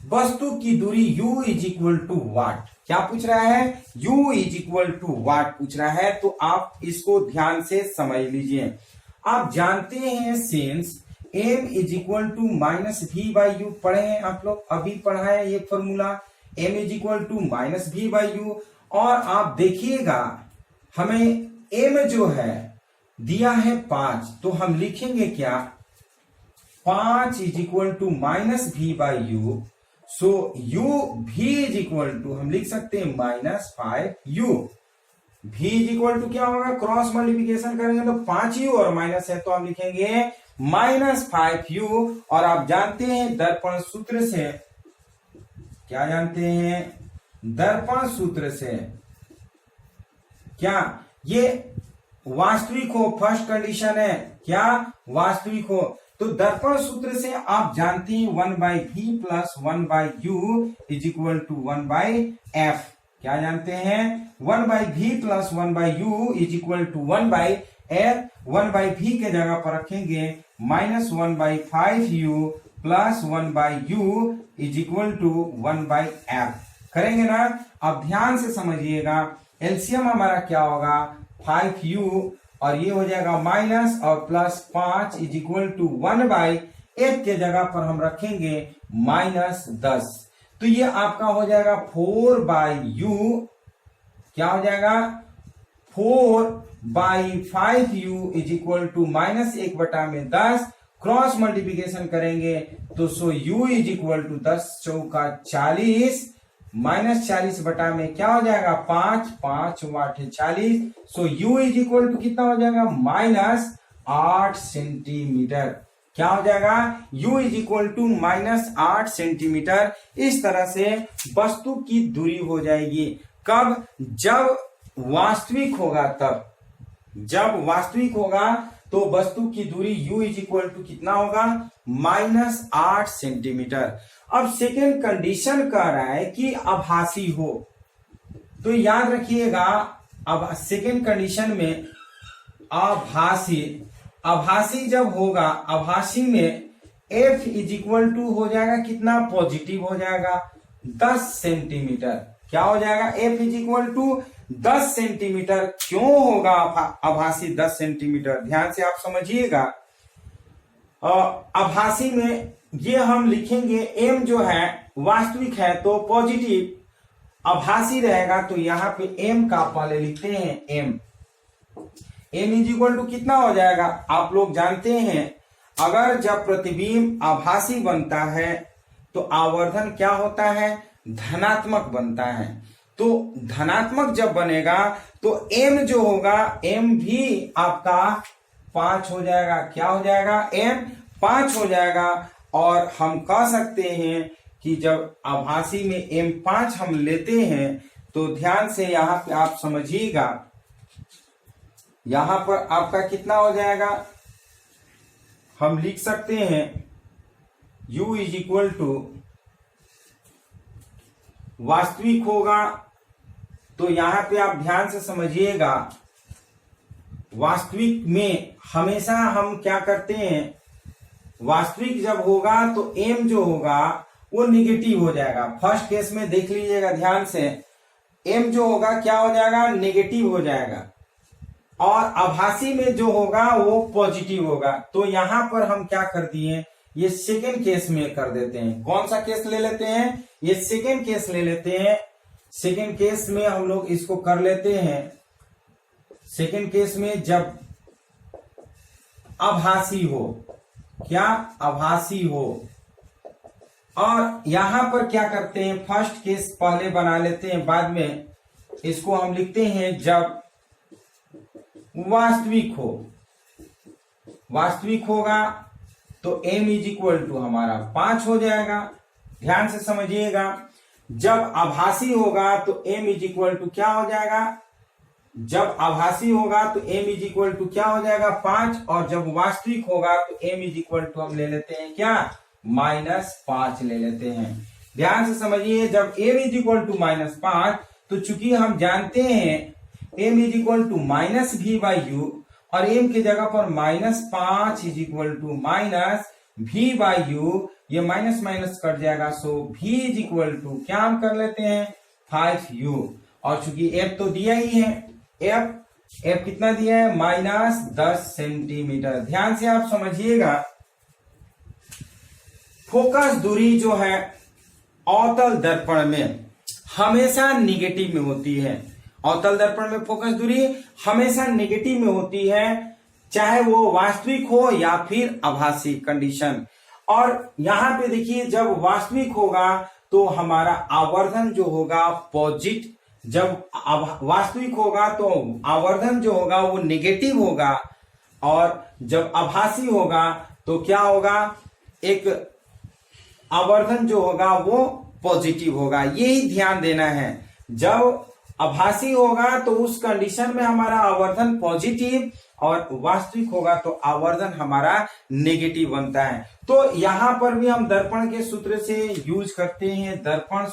वस्तु की दूरी u इज इक्वल टू वाट। क्या पूछ रहा है? u इज इक्वल टू वाट पूछ रहा है। तो आप इसको ध्यान से समझ लीजिए। आप जानते हैं since m is equal to -v/u पढ़े हैं आप लोग, अभी पढ़ा है ये formula, m is equal to -v/u। और आप देखिएगा हमें m जो है दिया है 5, तो हम लिखेंगे क्या? 5 is equal to -v/u। So u v is equal to हम लिख सकते हैं -5u। v is equal to क्या होगा? क्रॉस मल्टीप्लिकेशन करेंगे तो 5u और माइनस है तो हम लिखेंगे -5u। और आप जानते हैं दर्पण सूत्र से, क्या जानते हैं? दर्पण सूत्र से क्या ये वास्तविक हो? फर्स्ट कंडीशन है क्या? वास्तविक हो। तो दर्पण सूत्र से आप जानते हैं 1/v plus 1/u is equal to 1/f। क्या जानते हैं? 1/v plus 1/u is equal to 1/f। 1/v के जगह पर रखेंगे -1/5u plus 1/u is equal to 1/f। करेंगे ना? अब ध्यान से समझिएगा, एलसीएम हमारा क्या होगा? 5u और ये हो जाएगा माइनस और प्लस 5 इज इक्वल टू 1/8 के जगह पर हम रखेंगे -10। तो ये आपका हो जाएगा 4/u। क्या हो जाएगा? 4/5u is equal to -1/10। Cross multiplication करेंगे तो so u is equal to 10 चौका 40 -40 बटा में क्या हो जाएगा? 5, 5 वाट 40। So u is equal to कितना हो जाएगा? -8 सेंटीमीटर। क्या हो जाएगा? u is equal to -8 centimetre. इस तरह से वस्तु की दूरी हो जाएगी। कब? जब वास्तविक होगा तब। जब वास्तविक होगा तो वस्तु की दूरी u इज इक्वल टू कितना होगा, -8 सेंटीमीटर। अब सेकेंड कंडीशन कह रहा है कि आभासी हो, तो याद रखिएगा अब सेकेंड कंडीशन में आभासी जब होगा, आभासी में f इज इक्वल टू हो जाएगा कितना, पॉजिटिव हो जाएगा 10 सेंटीमीटर। क्या हो जाएगा, f is equal to 10 centimetre. क्यों होगा आभासी 10 सेंटीमीटर, ध्यान से आप समझिएगा। आभासी में ये हम लिखेंगे m जो है वास्तविक है तो पॉजिटिव, आभासी रहेगा तो यहाँ पे m का पहले लिखते हैं m इज इक्वल टू कितना हो जाएगा, आप लोग जानते हैं अगर जब प्रतिबिंब आभासी बनता है तो आवर्धन क्या होता है, धनात्मक बनता है। तो धनात्मक जब बनेगा तो m जो होगा, m भी आपका 5 हो जाएगा। क्या हो जाएगा, m 5 हो जाएगा। और हम कह सकते हैं कि जब आभासी में m 5 हम लेते हैं तो ध्यान से यहाँ पे आप समझिएगा, यहां पर आपका कितना हो जाएगा, हम लिख सकते हैं u इज इक्वल टू, वास्तविक होगा तो यहां पे आप ध्यान से समझिएगा, वास्तविक में हमेशा हम क्या करते हैं, वास्तविक जब होगा तो m जो होगा वो निगेटिव हो जाएगा। फर्स्ट केस में देख लीजिएगा ध्यान से, m जो होगा क्या हो जाएगा, नेगेटिव हो जाएगा, और आभासी में जो होगा वो पॉजिटिव होगा। तो यहां पर हम क्या कर दिए, ये सेकेंड केस में कर देते हैं। कौन सा केस ले लेते हैं, ये सेकेंड केस ले लेते हैं। सेकेंड केस में हम लोग इसको कर लेते हैं। सेकेंड केस में जब आभासी हो, क्या आभासी हो, और यहां पर क्या करते हैं, फर्स्ट केस पहले बना लेते हैं, बाद में इसको हम लिखते हैं जब वास्तविक हो। वास्तविक होगा तो m इज इक्वल टू हमारा 5 हो जाएगा। ध्यान से समझिएगा, जब आभासी होगा तो m इज इक्वल टू क्या हो जाएगा, जब आभासी होगा तो m इज इक्वल टू क्या हो जाएगा, 5, और जब वास्तविक होगा तो m इज इक्वल टू हम ले लेते हैं क्या, -5 ले लेते हैं। ध्यान से समझिए, जब m इज इक्वल टू -5 तो चूंकि हम जानते हैं m is equal to -v/u, और m की जगह पर -5 इज इक्वल टू -v/u, ये माइनस माइनस कट जाएगा, सो v इज इक्वल टू क्या हम कर लेते हैं 5u, और चूंकि f तो दिया ही है, f कितना दिया है, -10 सेंटीमीटर। ध्यान से आप समझिएगा, फोकस दूरी जो है अवतल दर्पण में हमेशा निगेटिव में होती है। अवतल दर्पण में फोकस दूरी हमेशा नेगेटिव में होती है, चाहे वो वास्तविक हो या फिर आभासी कंडीशन। और यहां पे देखिए, जब वास्तविक होगा तो हमारा आवर्धन जो होगा पॉजिटिव, जब वास्तविक होगा तो आवर्धन जो होगा वो नेगेटिव होगा, और जब आभासी होगा तो क्या होगा, एक आवर्धन जो होगा वो पॉजिटिव होगा। यही ध्यान देना है, जब आभासी होगा तो उस कंडीशन में हमारा आवर्धन पॉजिटिव, और वास्तविक होगा तो आवर्धन हमारा नेगेटिव बनता है। तो यहां पर भी हम दर्पण के सूत्र से यूज करते हैं, दर्पण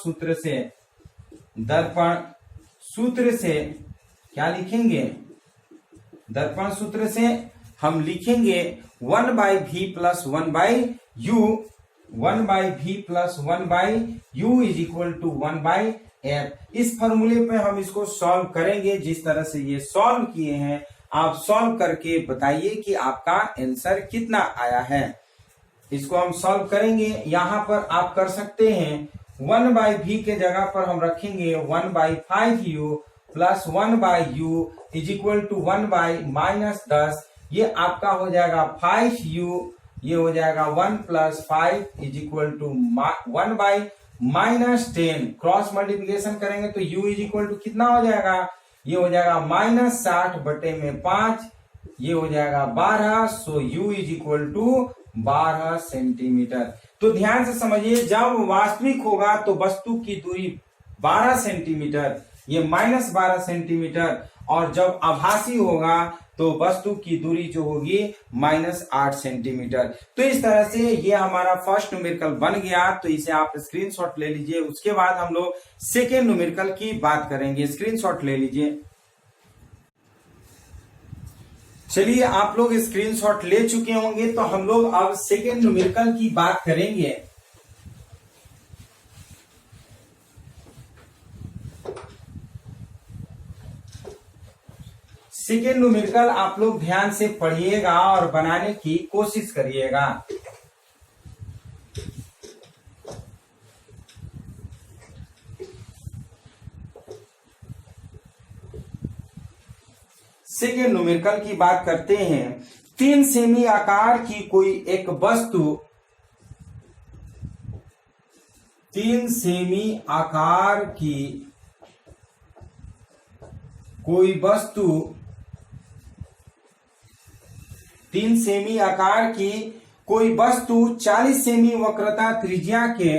सूत्र से क्या लिखेंगे, दर्पण सूत्र से हम लिखेंगे 1/v + 1/u, 1/v + 1/u is equal to 1/f। इस फॉर्मूले पे हम इसको सॉल्व करेंगे। जिस तरह से ये सॉल्व किए हैं, आप सॉल्व करके बताइए कि आपका आंसर कितना आया है। इसको हम सॉल्व करेंगे। यहां पर आप कर सकते हैं 1/v के जगह पर हम रखेंगे 1/5u + 1/u is equal to 1/-10। ये आपका हो जाएगा 5u, ये हो जाएगा 1 + 5 is equal to 1/-10। Cross multiplication करेंगे तो u इज इक्वल टू कितना हो जाएगा, ये हो जाएगा -60/5, ये हो जाएगा 12, so u is equal to 12 centimetre. तो ध्यान से समझिए, जब वास्तविक होगा तो वस्तु की दूरी 12 सेंटीमीटर, ये -12 सेंटीमीटर, और जब आभासी होगा तो वस्तु की दूरी जो होगी -8 सेंटीमीटर। तो इस तरह से ये हमारा फर्स्ट न्यूमेरिकल बन गया, तो इसे आप स्क्रीनशॉट ले लीजिए। उसके बाद हम लोग सेकेंड न्यूमेरिकल की बात करेंगे, स्क्रीनशॉट ले लीजिए। चलिए आप लोग स्क्रीनशॉट ले चुके होंगे, तो हम लोग अब सेकेंड न्यूमेरिकल की बात करेंगे। सेकेंड न्यूमेरिकल आप लोग ध्यान से पढ़िएगा और बनाने की कोशिश करिएगा। सेकेंड न्यूमेरिकल की बात करते हैं। 3 सेमी आकार की कोई एक वस्तु, 3 सेमी आकार की कोई वस्तु, 3 सेमी आकार की कोई वस्तु 40 सेमी वक्रता त्रिज्या के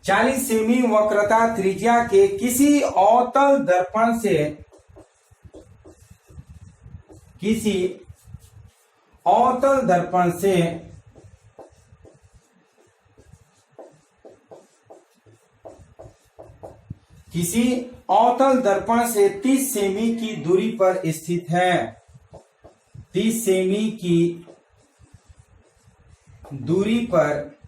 40 सेमी वक्रता त्रिज्या के किसी अवतल दर्पण से, किसी अवतल दर्पण से किसी अवतल दर्पण से 30 सेमी की दूरी पर स्थित है, 30 सेमी की दूरी पर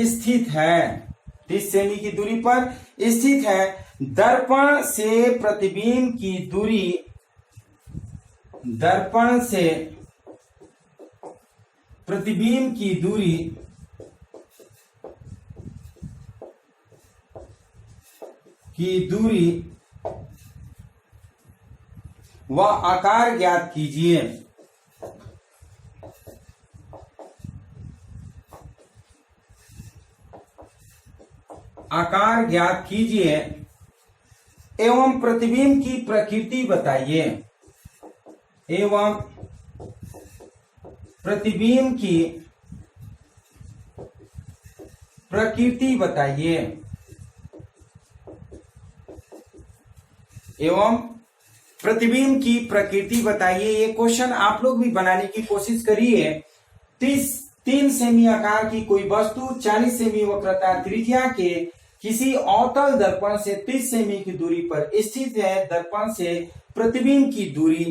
स्थित है, 30 सेमी की दूरी पर स्थित है। दर्पण से प्रतिबिंब की दूरी, दर्पण से प्रतिबिंब की दूरी व आकार ज्ञात कीजिए। आकार ज्ञात कीजिए एवं प्रतिबिंब की प्रकृति बताइए, एवं प्रतिबिंब की प्रकृति बताइए, एवं प्रतिबिंब की प्रकृति बताइए। ये क्वेश्चन आप लोग भी बनाने की कोशिश करिए। 3 सेमी आकार की कोई वस्तु 40 सेमी वक्रता त्रिज्या के किसी अवतल दर्पण से 30 सेमी की दूरी पर स्थित है। दर्पण से प्रतिबिंब की दूरी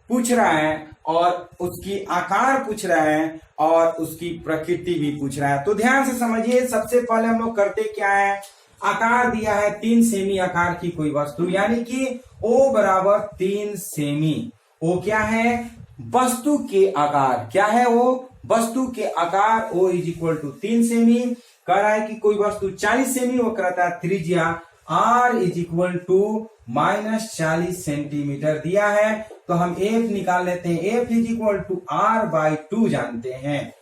पूछ रहा है और उसकी आकार पूछ रहा है और उसकी प्रकृति भी पूछ रहा है। तो ध्यान से समझिए, सबसे पहले हम लोग करते क्या है, आकार दिया है 3 सेमी आकार की कोई वस्तु, यानी कि O बराबर 3 सेमी। O क्या है, वस्तु के आकार, क्या है वो, वस्तु के आकार। O इज इक्वल टू 3 सेमी। कह रहा है कि कोई वस्तु 40 सेमी वक्रता त्रिज्या R is equal to -40 centimetre दिया है। तो हम F निकाल लेते हैं। F is equal to R/2 जानते हैं।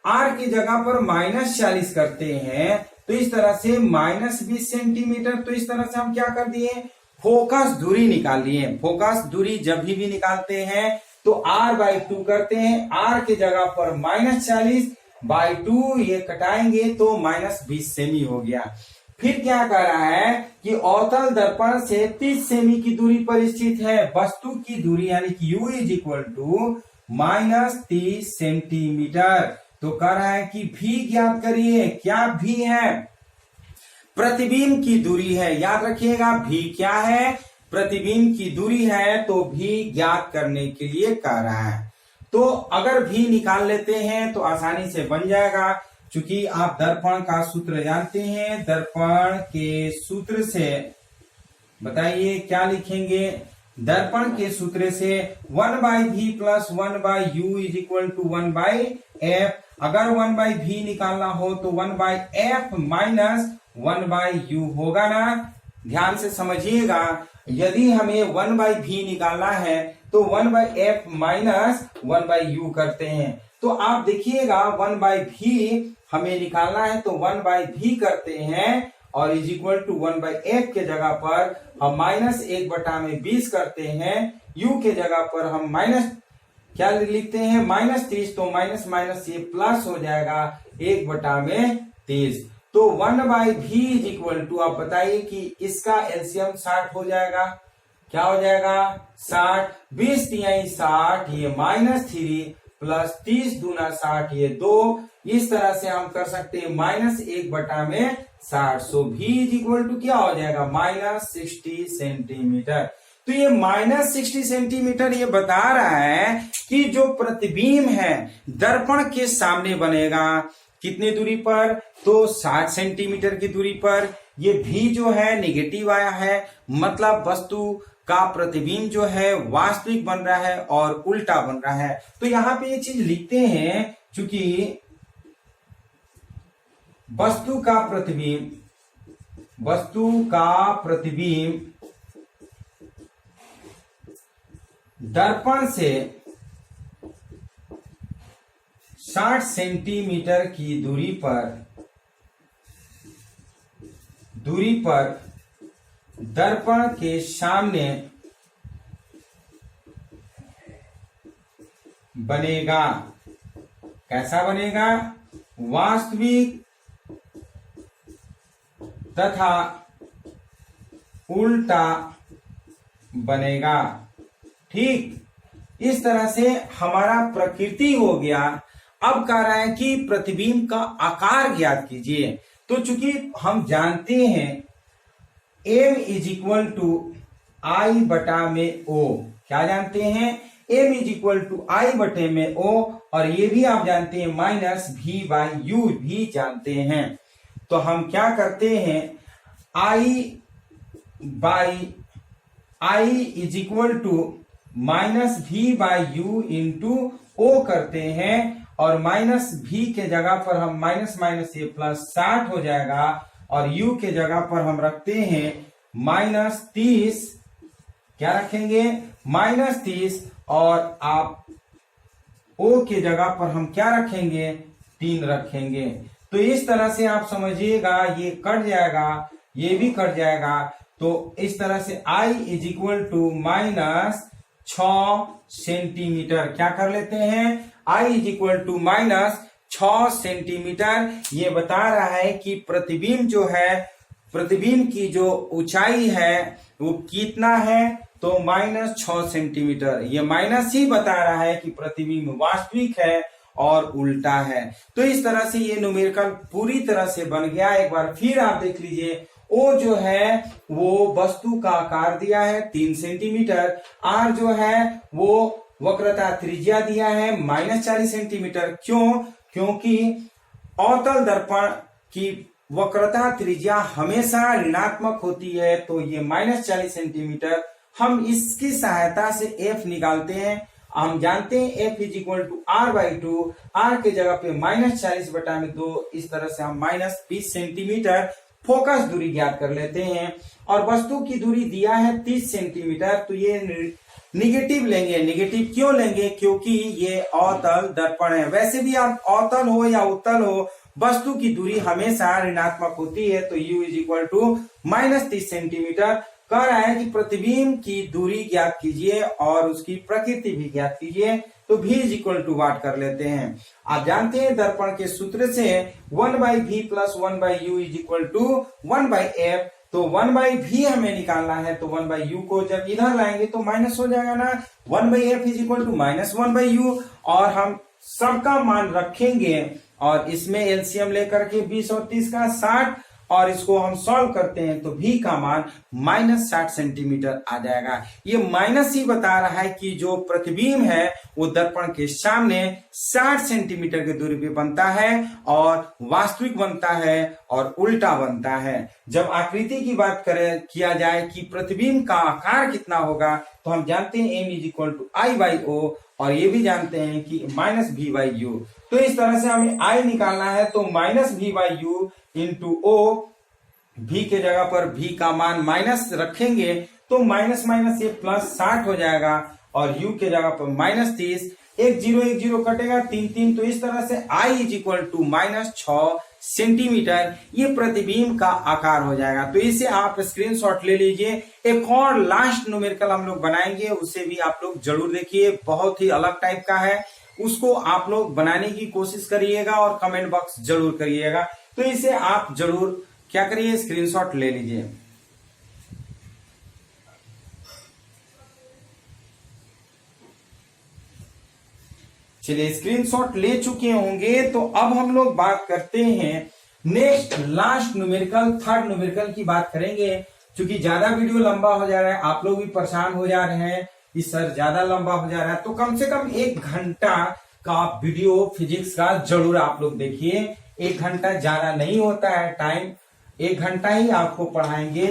R की जगह पर -40 करते हैं, तो इस तरह से -20 सेंटीमीटर। तो इस तरह से हम क्या कर दिए, फोकस दूरी निकाल लिए। फोकस दूरी जब भी निकालते हैं तो R/2 करते हैं। R की जगह पर -40/2 ये कटाएंगे तो -20 सेमी हो गया। फिर क्या कर रहा है कि अवतल दर्पण से 30 सेमी की दूरी पर स्थित है। वस्तु की दूरी यानी कि U is equal to -30 centimetre. तो कह रहा है कि V ज्ञात करिए। क्या V है, प्रतिबिंब की दूरी है। याद रखिएगा V क्या है, प्रतिबिंब की दूरी है। तो V ज्ञात करने के लिए कह रहा है। तो अगर V निकाल लेते हैं तो आसानी से बन जाएगा, क्योंकि आप दर्पण का सूत्र जानते हैं। दर्पण के सूत्र से बताइए क्या लिखेंगे, दर्पण के सूत्र से 1/v plus 1/u is equal to 1/f। अगर 1/v निकालना हो तो 1/f माइनस 1/u होगा ना। ध्यान से समझिएगा, यदि हमें 1/v निकालना है तो 1/f माइनस 1/u करते हैं। तो आप देखिएगा 1/v हमें निकालना है तो 1/v करते हैं और इज इक्वल टू 1/f के जगह पर हम -1/20 करते हैं। u के जगह पर हम माइनस क्या लिखते हैं, -30। तो माइनस माइनस ये प्लस हो जाएगा। 1/30। तो 1/v इज इक्वल टू, आप बताइए कि इसका एलसीएम 60 हो जाएगा। क्या हो जाएगा? 60। 20 तिहाई 60, ये -3 प्लस 30 दूना 60, ये 2। इस तरह से हम कर सकते हैं -1/60। सो v इज इक्वल टू क्या हो जाएगा? -60 सेंटीमीटर। तो ये -60 सेंटीमीटर ये बता रहा है कि जो प्रतिबिंब है दर्पण के सामने बनेगा कितनी दूरी पर? तो 60 सेंटीमीटर की दूरी पर। ये भी जो है निगेटिव आया है, मतलब वस्तु का प्रतिबिंब जो है वास्तविक बन रहा है और उल्टा बन रहा है। तो यहां पे ये चीज लिखते हैं, चूंकि वस्तु का प्रतिबिंब दर्पण से 60 सेंटीमीटर की दूरी पर दर्पण के सामने बनेगा। कैसा बनेगा? वास्तविक तथा उल्टा बनेगा। ठीक, इस तरह से हमारा प्रकृति हो गया। अब कह रहा है कि प्रतिबिंब का आकार ज्ञात कीजिए। तो चूंकि हम जानते हैं m इज इक्वल टू आई बटा में o, क्या जानते हैं? m इज इक्वल टू आई बटे में o, और ये भी आप जानते हैं -v/u भी जानते हैं। तो हम क्या करते हैं? I is equal to -v/u into o करते हैं, और -v के जगह पर हम माइनस ये प्लस 60 हो जाएगा, और u के जगह पर हम रखते हैं -30। क्या रखेंगे? -30, और आप o के जगह पर हम क्या रखेंगे? 3 रखेंगे। तो इस तरह से आप समझिएगा, ये कट जाएगा, ये भी कट जाएगा। तो इस तरह से I is equal to -6 centimetre. क्या कर लेते हैं? I is equal to -6 centimetre. ये बता रहा है कि प्रतिबिंब जो है, प्रतिबिंब की जो ऊंचाई है वो कितना है? तो -6 सेंटीमीटर। ये माइनस ही बता रहा है कि प्रतिबिंब वास्तविक है और उल्टा है। तो इस तरह से ये न्यूमेरिकल पूरी तरह से बन गया। एक बार फिर आप देख लीजिए, O जो है वो वस्तु का आकार दिया है 3 सेंटीमीटर, R जो है वो वक्रता त्रिज्या दिया है -40 सेंटीमीटर। क्यों? क्योंकि अवतल दर्पण की वक्रता त्रिज्या हमेशा ऋणात्मक होती है। तो ये -40 सेंटीमीटर, हम इसकी सहायता से f निकालते हैं। हम जानते हैं f is equal to r/2, r के जगह पे -40/2, इस तरह से हम -20 सेंटीमीटर फोकस दूरी ज्ञात कर लेते हैं। और वस्तु की दूरी दिया है 30 सेंटीमीटर, तो ये निगेटिव लेंगे। निगेटिव क्यों लेंगे? क्योंकि ये अवतल दर्पण है। वैसे भी आप अवतल हो या उत्तल हो, वस्तु की दूरी हमेशा ऋणात्मक होती है। तो u is equal to -30 centimetre. कह रहा है कि प्रतिबिंब की दूरी ज्ञात कीजिए और उसकी प्रकृति भी ज्ञात कीजिए। तो v इज इक्वल टू वाट कर लेते हैं। आप जानते हैं दर्पण के सूत्र से 1/v plus 1/u is equal to 1/f। तो 1/v हमें निकालना है, तो 1/u को जब इधर लाएंगे तो माइनस हो जाएगा ना। 1/f is equal to -1/u, और हम सबका मान रखेंगे और इसमें एलसीएम लेकर के 20 और 30 का 60, और इसको हम सॉल्व करते हैं तो v का मान -60 सेंटीमीटर आ जाएगा। ये माइनस ही बता रहा है कि जो प्रतिबिंब है वो दर्पण के सामने 60 सेंटीमीटर की दूरी पे बनता है और वास्तविक बनता है और उल्टा बनता है। जब आकृति की बात किया जाए कि प्रतिबिंब का आकार कितना होगा, तो हम जानते हैं m is equal to I/O, और ये भी जानते हैं कि -v/u। तो इस तरह से हमें I निकालना है, तो -v/u इंटू O, v के जगह पर v का मान माइनस रखेंगे तो माइनस ये प्लस 60 हो जाएगा, और u के जगह पर -30, 1 0 कटेगा, 3 तो इस तरह से I is equal to -6 centimetre ये प्रतिबिंब का आकार हो जाएगा। तो इसे आप स्क्रीनशॉट ले लीजिए। एक और लास्ट न्यूमेरिकल हम लोग बनाएंगे, उसे भी आप लोग जरूर देखिए, बहुत ही अलग टाइप का है। उसको आप लोग बनाने की कोशिश करिएगा और कमेंट बॉक्स जरूर करिएगा। तो इसे आप जरूर क्या करिए, स्क्रीनशॉट ले लीजिए। चलिए स्क्रीनशॉट ले चुके होंगे, तो अब हम लोग बात करते हैं next last numerical, third numerical की बात करेंगे। क्योंकि ज्यादा वीडियो लंबा हो जा रहा है, आप लोग भी परेशान हो जा रहे हैं कि सर ज्यादा लंबा हो जा रहा है, तो कम से कम 1 घंटा का वीडियो फिजिक्स का जरूर आप लोग देखिए। 1 घंटा ज्यादा नहीं होता है टाइम, 1 घंटा ही आपको पढ़ाएंगे।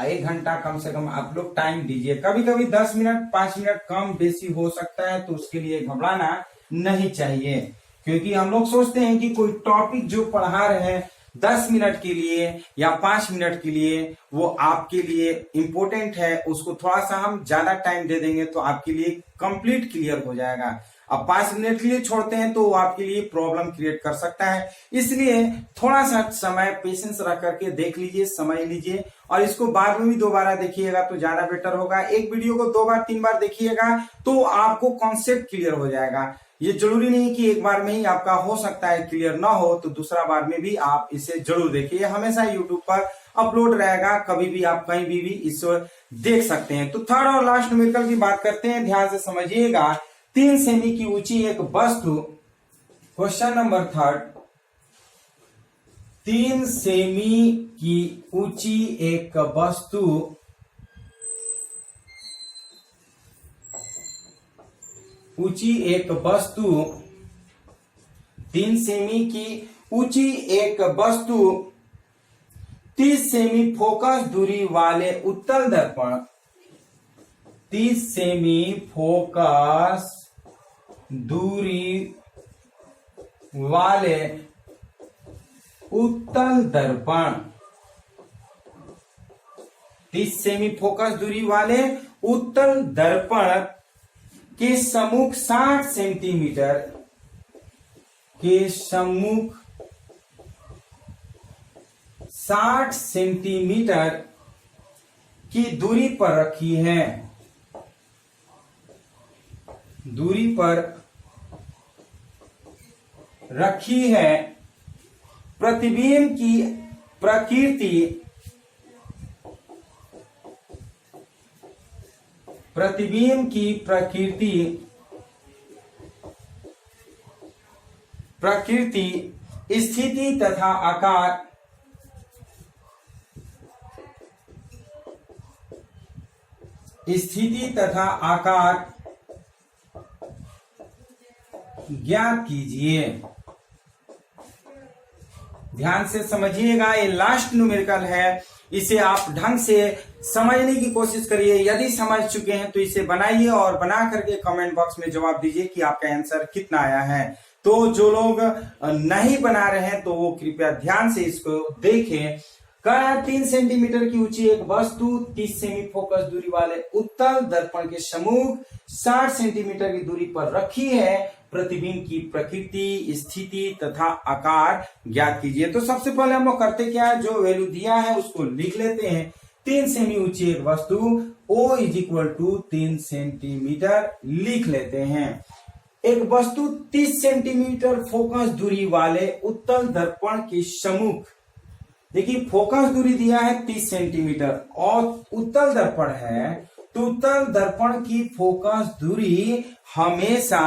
1 घंटा कम से कम आप लोग टाइम दीजिए। कभी कभी 10 मिनट 5 मिनट कम बेसी हो सकता है, तो उसके लिए घबराना नहीं चाहिए। क्योंकि हम लोग सोचते हैं कि कोई टॉपिक जो पढ़ा रहे हैं 10 मिनट के लिए या 5 मिनट के लिए, वो आपके लिए इंपॉर्टेंट है, उसको थोड़ा सा हम ज्यादा टाइम दे देंगे तो आपके लिए कंप्लीट क्लियर हो जाएगा। अब 5 मिनट के लिए छोड़ते हैं तो वो आपके लिए प्रॉब्लम क्रिएट कर सकता है। इसलिए थोड़ा सा समय पेशेंस रख करके देख लीजिए, समझ लीजिए, और इसको बाद में भी दोबारा देखिएगा तो ज्यादा बेटर होगा। एक वीडियो को 2 बार 3 बार देखिएगा तो आपको कॉन्सेप्ट क्लियर हो जाएगा। ये जरूरी नहीं कि एक बार में ही आपका हो सकता है क्लियर ना हो, तो दूसरा बार में भी आप इसे जरूर देखिए। हमेशा यूट्यूब पर अपलोड रहेगा, कभी भी आप कहीं भी इसे देख सकते हैं। तो थर्ड और लास्ट न्यूमेरिकल की बात करते हैं, ध्यान से समझिएगा। 3 सेमी की ऊंची एक वस्तु, क्वेश्चन नंबर 3, 3 सेमी की ऊंची एक वस्तु ऊंची एक वस्तु 3 सेमी की ऊंची एक वस्तु 30 सेमी फोकस दूरी वाले उत्तल दर्पण, 30 सेमी फोकस दूरी वाले उत्तल दर्पण, 30 सेमी फोकस दूरी वाले उत्तल दर्पण के सम्मुख 60 सेंटीमीटर के सम्मुख 60 सेंटीमीटर की दूरी पर रखी है, दूरी पर रखी है। प्रतिबिंब की प्रकृति, प्रतिबिंब की प्रकृति स्थिति तथा आकार, स्थिति तथा आकार ज्ञात कीजिए। ध्यान से समझिएगा, ये लास्ट न्यूमेरिकल है, इसे आप ढंग से समझने की कोशिश करिए। यदि समझ चुके हैं तो इसे बनाइए और बना करके कमेंट बॉक्स में जवाब दीजिए कि आपका आंसर कितना आया है। तो जो लोग नहीं बना रहे हैं तो वो कृपया ध्यान से इसको देखें। 3 सेंटीमीटर की ऊंची एक वस्तु 30 सेमी फोकस दूरी वाले उत्तल दर्पण के सम्मुख 60 सेंटीमीटर की दूरी पर रखी है। प्रतिबिंब की प्रकृति स्थिति तथा आकार ज्ञात कीजिए। तो सबसे पहले हम लोग करते क्या है, जो वैल्यू दिया है उसको लिख लेते हैं। 3 सेमी ऊंची एक वस्तु O = 3 सेंटीमीटर लिख लेते हैं। एक वस्तु 30 सेंटीमीटर फोकस दूरी वाले उत्तल दर्पण के सम्मुख, देखिए फोकस दूरी दिया है 30 सेंटीमीटर और उत्तल दर्पण है, तो उत्तल दर्पण की फोकस दूरी हमेशा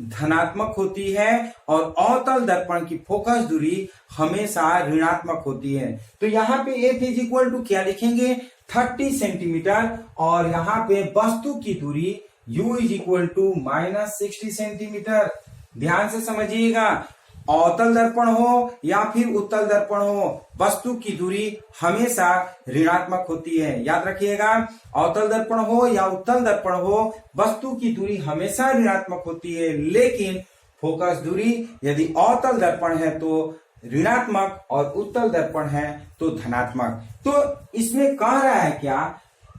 धनात्मक होती है और अवतल दर्पण की फोकस दूरी हमेशा ऋणात्मक होती है। तो यहाँ पे F = क्या लिखेंगे, 30 सेंटीमीटर, और यहाँ पे वस्तु की दूरी U = -60 सेंटीमीटर। ध्यान से समझिएगा, अवतल दर्पण हो या फिर उत्तल दर्पण हो, वस्तु की दूरी हमेशा ऋणात्मक होती है। याद रखिएगा, अवतल दर्पण हो या उत्तल दर्पण हो, वस्तु की दूरी हमेशा ऋणात्मक होती है। लेकिन फोकस दूरी यदि अवतल दर्पण है तो ऋणात्मक और उत्तल दर्पण है तो धनात्मक। तो इसमें कह रहा है क्या,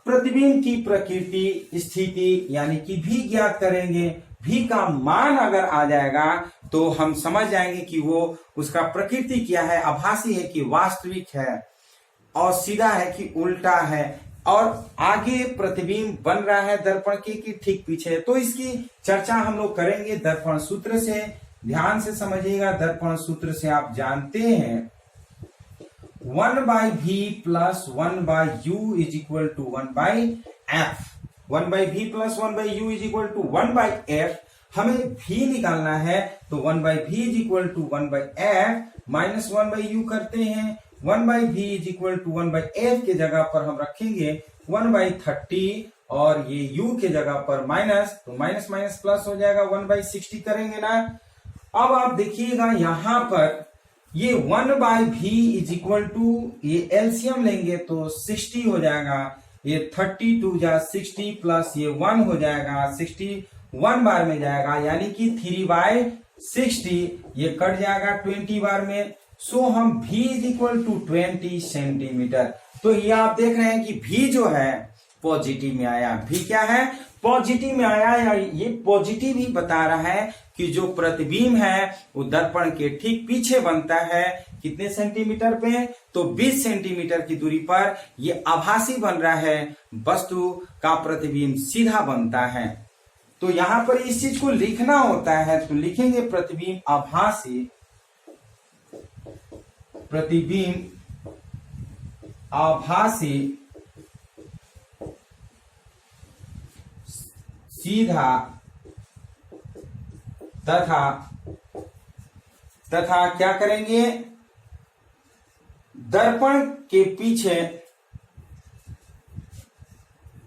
प्रतिबिंब की प्रकृति स्थिति यानी कि भी ज्ञात करेंगे। भी का मान अगर आ जाएगा तो हम समझ जाएंगे कि वो उसका प्रकृति क्या है, आभासी है कि वास्तविक है, और सीधा है कि उल्टा है, और आगे प्रतिबिंब बन रहा है दर्पण के ठीक पीछे। तो इसकी चर्चा हम लोग करेंगे दर्पण सूत्र से। ध्यान से समझिएगा, दर्पण सूत्र से आप जानते हैं 1/v plus 1/u is equal to 1/f। 1/v plus 1/u is equal to 1/f। हमें v निकालना है तो 1/v is equal to 1/f minus 1/u करते हैं। 1/v is equal to 1/f के जगह पर हम रखेंगे 1/30 और ये u के जगह पर माइनस, तो माइनस माइनस प्लस हो जाएगा 1/60 करेंगे ना। अब आप देखिएगा यहां पर ये 1/v इज इक्वल टू, ये एलसीएम लेंगे तो 60 हो जाएगा। ये 32 जा 60 प्लस ये 1 हो जाएगा, 60 1 बार में जाएगा, यानी कि 3/60 ये कट जाएगा 20 बार में। सो हम v is equal to 20 centimetre. तो ये आप देख रहे हैं कि v जो है पॉजिटिव में आया। v क्या है? पॉजिटिव में आया। या ये पॉजिटिव ही बता रहा है कि जो प्रतिबिंब है वो दर्पण के ठीक पीछे बनता है। कितने सेंटीमीटर पे? तो 20 सेंटीमीटर की दूरी पर ये आभासी बन रहा है, वस्तु का प्रतिबिंब सीधा बनता है। तो यहां पर इस चीज को लिखना होता है तो लिखेंगे प्रतिबिंब आभासी, प्रतिबिंब आभासी सीधा तथा क्या करेंगे? दर्पण के पीछे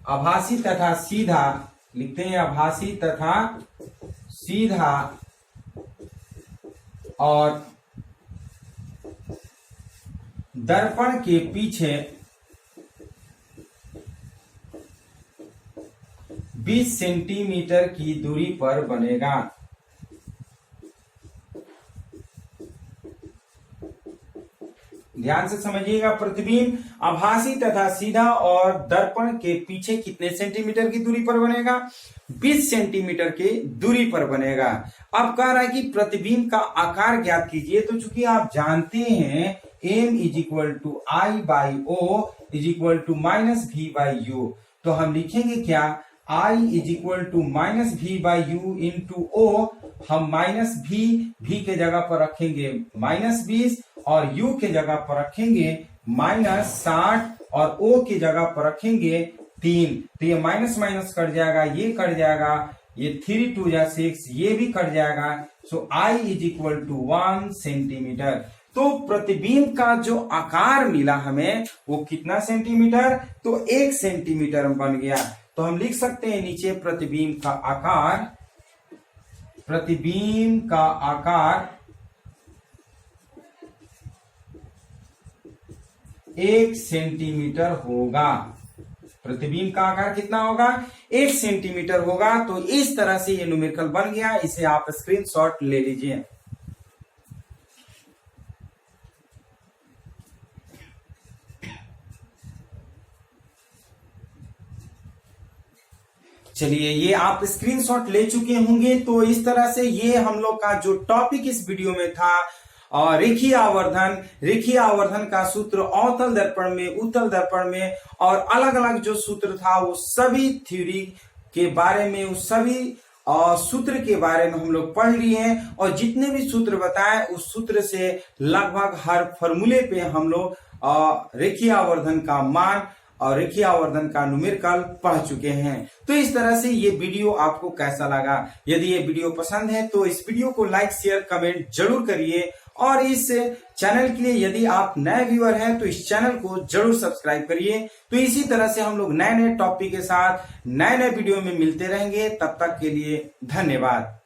आभासी तथा सीधा लिखते हैं, आभासी तथा सीधा, और दर्पण के पीछे 20 सेंटीमीटर की दूरी पर बनेगा। ध्यान से समझिएगा, प्रतिबिंब आभासी तथा सीधा और दर्पण के पीछे कितने सेंटीमीटर की दूरी पर बनेगा? 20 सेंटीमीटर की दूरी पर बनेगा। अब कह रहा है कि प्रतिबिंब का आकार ज्ञात कीजिए। तो चूंकि आप जानते हैं m is equal to I by O is equal to minus v by U, तो हम लिखेंगे क्या? I is equal to minus v by U into O. हम माइनस v के जगह पर रखेंगे -20 और u के जगह पर रखेंगे -60 और o के जगह पर रखेंगे 3। तो ये माइनस माइनस कट जाएगा, ये कट जाएगा, ये 3 2 जा 6, ये भी कट जाएगा। So I is equal to 1 centimetre. तो प्रतिबिंब का जो आकार मिला हमें वो कितना सेंटीमीटर? तो 1 सेंटीमीटर बन गया। तो हम लिख सकते हैं नीचे प्रतिबिंब का आकार, प्रतिबिंब का आकार 1 सेंटीमीटर होगा। प्रतिबिंब का आकार कितना होगा? 1 सेंटीमीटर होगा। तो इस तरह से ये न्यूमेरिकल बन गया। इसे आप स्क्रीनशॉट ले लीजिए। चलिए, ये आप स्क्रीनशॉट ले चुके होंगे। तो इस तरह से ये हम लोग का जो टॉपिक इस वीडियो में था, और रेखीय आवर्धन का सूत्र अवतल दर्पण में, उत्तल दर्पण में, और अलग अलग जो सूत्र था वो सभी थ्योरी के बारे में, उस सभी सूत्र के बारे में हम लोग पढ़ लिए हैं। और जितने भी सूत्र बताए उस सूत्र से लगभग हर फॉर्मूले पे हम लोग रेखीय आवर्धन का मान और रेखीय आवर्धन का न्यूमेरिकल पढ़ चुके हैं। तो इस तरह से ये वीडियो आपको कैसा लगा? यदि ये वीडियो पसंद है तो इस वीडियो को लाइक, शेयर, कमेंट जरूर करिए। और इस चैनल के लिए यदि आप नए व्यूअर हैं तो इस चैनल को जरूर सब्सक्राइब करिए। तो इसी तरह से हम लोग नए नए टॉपिक के साथ नए नए वीडियो में मिलते रहेंगे। तब तक के लिए धन्यवाद।